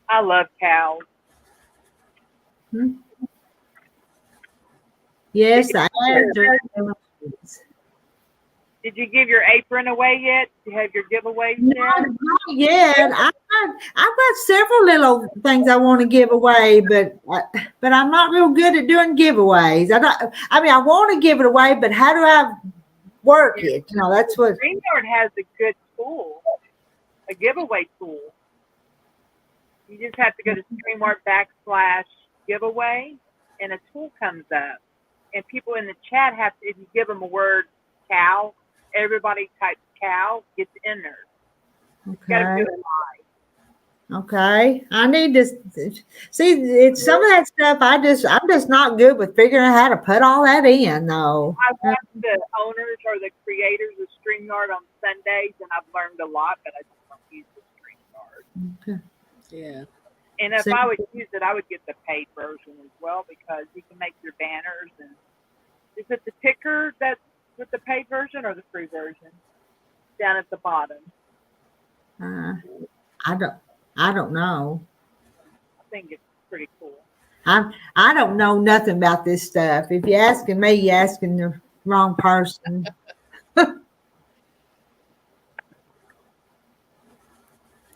I love cows. Yes, I have. Did you give your apron away yet? Do you have your giveaways yet? Not yet. I've got several little things I want to give away, but I'm not real good at doing giveaways. I want to give it away, but how do I work it? That's what. StreamYard has a good tool, a giveaway tool. You just have to go to StreamYard /giveaway, and a tool comes up. And people in the chat have to, if you give them a word cow, everybody types cow, gets in there. Okay. Okay. I need to see it's some of that stuff. I'm just not good with figuring out how to put all that in though. I watch the owners or the creators of StreamYard on Sundays, and I've learned a lot, but I just don't use the StreamYard. Okay. Yeah. And if I would use it, I would get the paid version as well, because you can make your banners. And is it the ticker that's with the paid version or the free version down at the bottom? I don't know. I think it's pretty cool. I don't know nothing about this stuff. If you're asking me, you're asking the wrong person.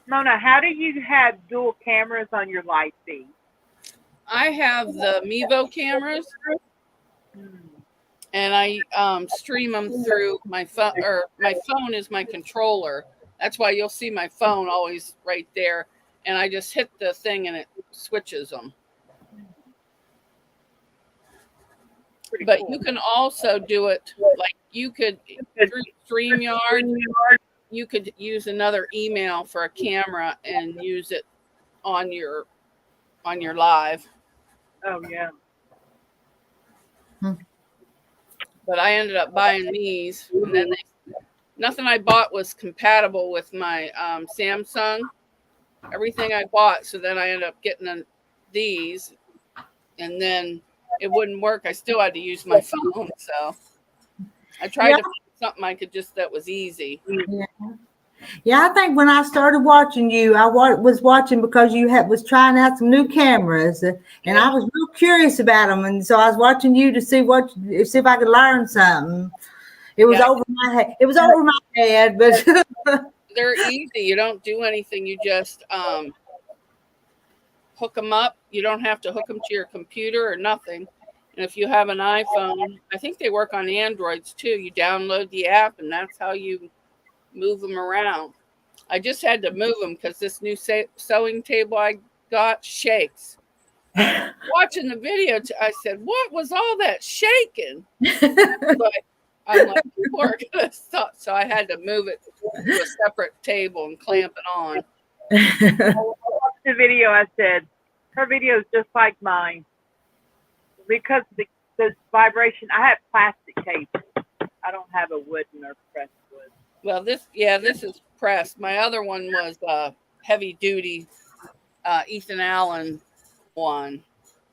Mona, how do you have dual cameras on your live feed? I have the Mevo cameras, and I stream them through my phone. Or my phone is my controller. That's why you'll see my phone always right there, and I just hit the thing and it switches them. But you can also do it like you could through StreamYard. You could use another email for a camera and use it on your on your live. Oh yeah. But I ended up buying these, and then nothing I bought was compatible with my Samsung. Everything I bought, so then I ended up getting these, and then it wouldn't work. I still had to use my phone, so I tried Yeah. to find something I could just that was easy. Yeah. Yeah, I think when I started watching you, I was watching because you was trying out some new cameras, and Yeah. I was real curious about them, and so I was watching you to see see if I could learn something. It was Yeah. over my head. It was over my head, but They're easy. You don't do anything. You just hook them up. You don't have to hook them to your computer or nothing. And if you have an iPhone, I think they work on Androids too. You download the app, and that's how you move them around. I just had to move them because this new sewing table I got shakes. Watching the video, I said, "What was all that shaking?" But I'm like, people are gonna stop, so I had to move it to a separate table and clamp it on. I watched the video. I said, her video is just like mine because the vibration. I have plastic tape. I don't have a wooden or pressed wood. Well, this is pressed. My other one was heavy duty Ethan Allen one,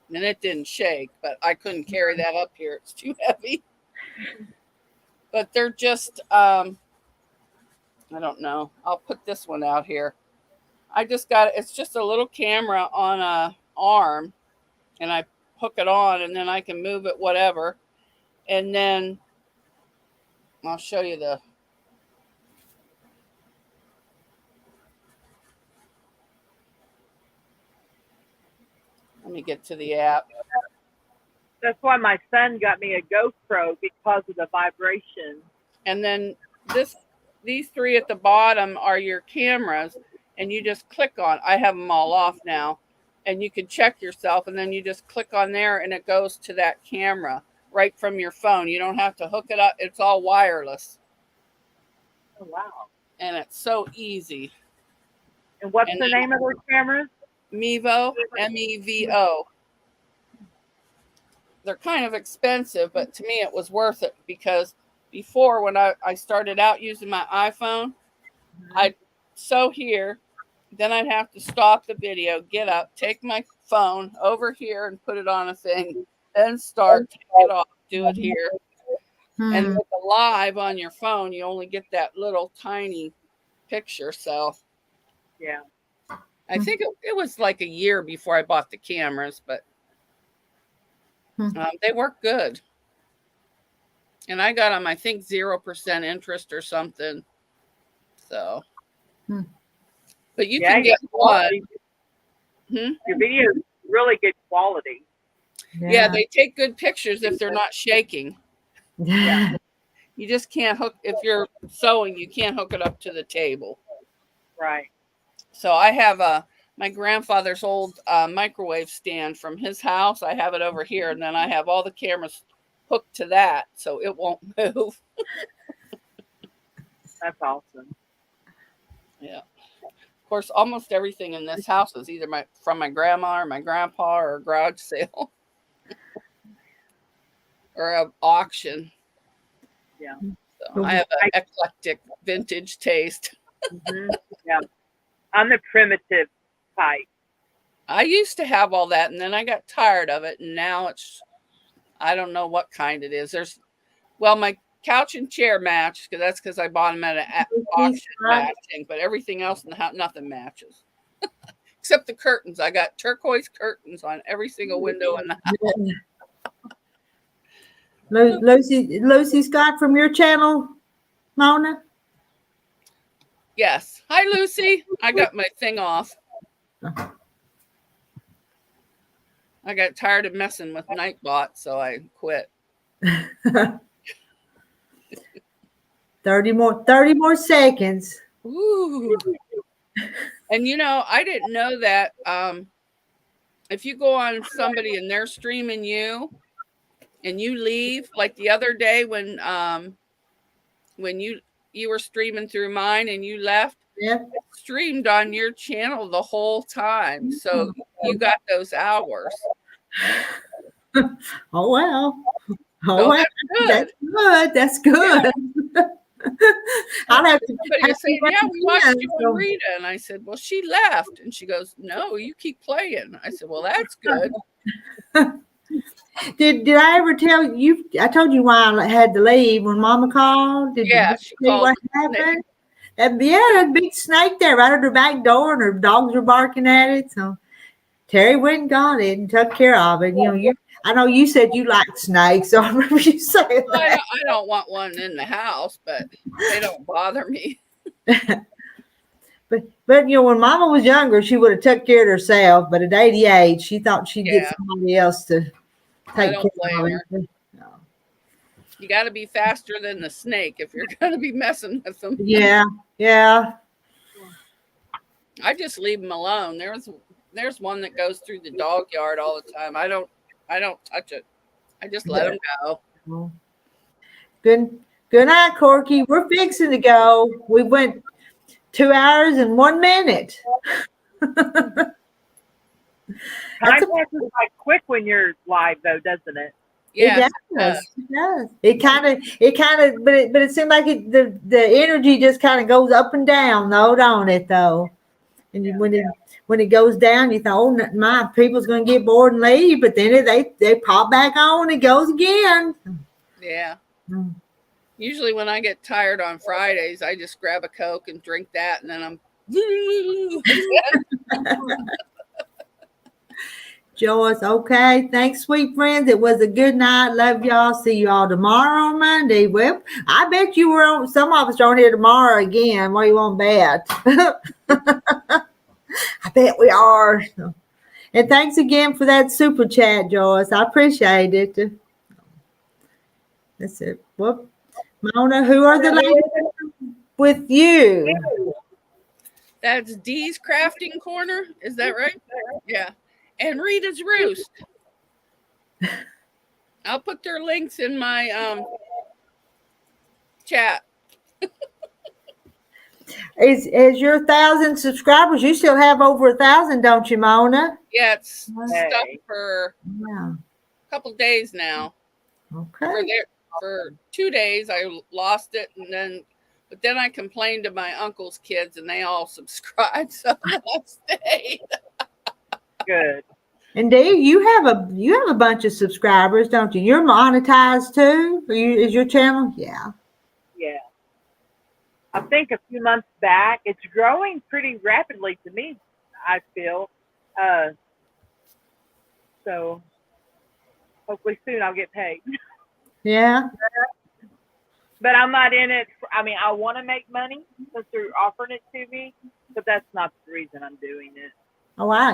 and it didn't shake, but I couldn't carry that up here. It's too heavy. But they're just I don't know. I'll put this one out here. I just got it's just a little camera on a arm, and I hook it on, and then I can move it whatever. And then I'll show you the let me get to the app. That's why my son got me a GoPro because of the vibration. And then these three at the bottom are your cameras, and you just click on. I have them all off now, and you can check yourself, and then you just click on there, and it goes to that camera right from your phone. You don't have to hook it up. It's all wireless. Oh wow! And it's so easy. And what's the name of those cameras? Mevo, MEVO. They're kind of expensive, but to me it was worth it because before when I started out using my iPhone, I'd sew here, then I'd have to stop the video, get up, take my phone over here and put it on a thing, then start, take it off, do it here. And with the live on your phone, you only get that little tiny picture. So yeah, I think it was like a year before I bought the cameras, but they work good. And I got them, I think 0% interest or something. So, but you can get one. Your video is really good quality. Yeah, they take good pictures if they're not shaking. Yeah. You just can't hook, if you're sewing, you can't hook it up to the table. Right. So I have my grandfather's old microwave stand from his house. I have it over here, and then I have all the cameras hooked to that, so it won't move. That's awesome. Yeah. Of course, almost everything in this house is either from my grandma or my grandpa or a garage sale or an auction. Yeah. So I have an eclectic vintage taste. Yeah. I'm the primitive type. I used to have all that, and then I got tired of it, and now I don't know what kind it is. My couch and chair match, because I bought them at an auction matching, but everything else in the house, nothing matches. Except the curtains. I got turquoise curtains on every single window in the house. Lucy Scott from your channel, Mona? Yes. Hi, Lucy. I got my thing off. I got tired of messing with Nightbot, so I quit. 30 more seconds. Ooh. And I didn't know that if you go on somebody and they're streaming you and you leave, like the other day when you were streaming through mine and you left, Yeah. it streamed on your channel the whole time. So you got those hours. Oh well. Oh Oh, well. that's good. That's good. I'll have to. Somebody was saying, yeah, we watched you so- on Rita. And I said, well, she left. And she goes, no, you keep playing. I said, well, that's good. Did I ever tell you? I told you why I had to leave when Mama called. Did Yeah, you she see called what the snake. happened? That big snake there right at her back door, and her dogs were barking at it. So Terry went and got it and took care of it. I know you said you like snakes, so I remember you saying Well, that. I don't want one in the house, but they don't bother me. But when Mama was younger, she would have took care of herself. But at 88, she thought she'd get Yeah. somebody else to I take don't care blame of her. it. You got to be faster than the snake if you're going to be messing with them. Yeah, yeah. I just leave them alone. There's one that goes through the dog yard all the time. I don't touch it. I just let them go. Good night, Corky. We're fixing to go. We went 2 hours and 1 minute. Time passes like quick when you're live, though, doesn't it? Yes, It does. It does. It kind of, but it seemed like the energy just kind of goes up and down, though, don't it? Though, and when it goes down, you thought, oh, my people's going to get bored and leave, but then they pop back on, it goes again. Yeah. Mm. Usually when I get tired on Fridays, I just grab a Coke and drink that, and then I'm. Joyce, okay. Thanks, sweet friends. It was a good night. Love y'all. See you all tomorrow on Monday. Well, I bet you were on. Some of us are on here tomorrow again. What do you want to bet? I bet we are. And thanks again for that super chat, Joyce. I appreciate it. That's it. Well, Mona, who are the ladies with you? That's Dee's Crafting Corner. Is that right? Yeah. And Rita's Roost. I'll put their links in my chat. Is your 1,000 subscribers? You still have over 1,000, don't you, Mona? Yeah, it's stuck for Yeah. a couple days now. Okay. For 2 days, I lost it, but then I complained to my uncle's kids, and they all subscribed, so that stayed. Good. And Dave, you have a bunch of subscribers, don't you? You're monetized too. Is your channel? Yeah. Yeah. I think a few months back, it's growing pretty rapidly to me, I feel. So hopefully soon I'll get paid. Yeah. But I'm not in it. I want to make money since they're offering it to me, but that's not the reason I'm doing it. Oh, I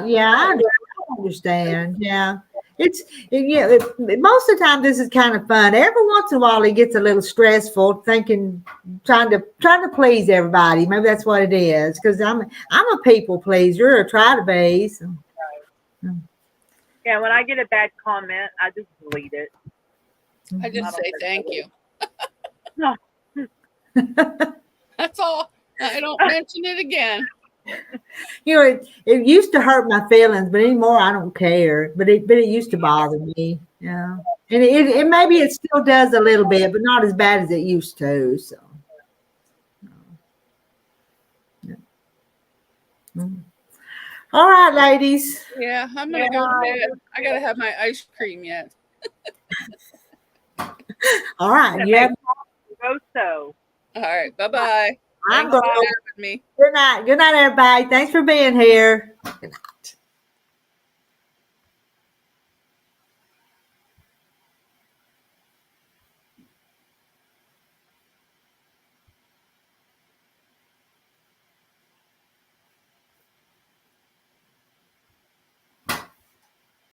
understand. Yeah. Most of the time this is kind of fun. Every once in a while it gets a little stressful trying to please everybody. Maybe that's what it is. Because I'm a people pleaser, or try to be. So. Yeah, when I get a bad comment, I just delete it. I just say thank you. No. That's all. I don't mention it again. It used to hurt my feelings, but anymore I don't care. But it used to bother me. Yeah. And it maybe it still does a little bit, but not as bad as it used to. So. Yeah. All right, ladies. Yeah, I'm gonna go to bed. I gotta have my ice cream yet. All right. You have. Go so. All right. Bye-bye. I'm Thanks for going. having me. Good night. Good night, everybody. Thanks for being here. Good night.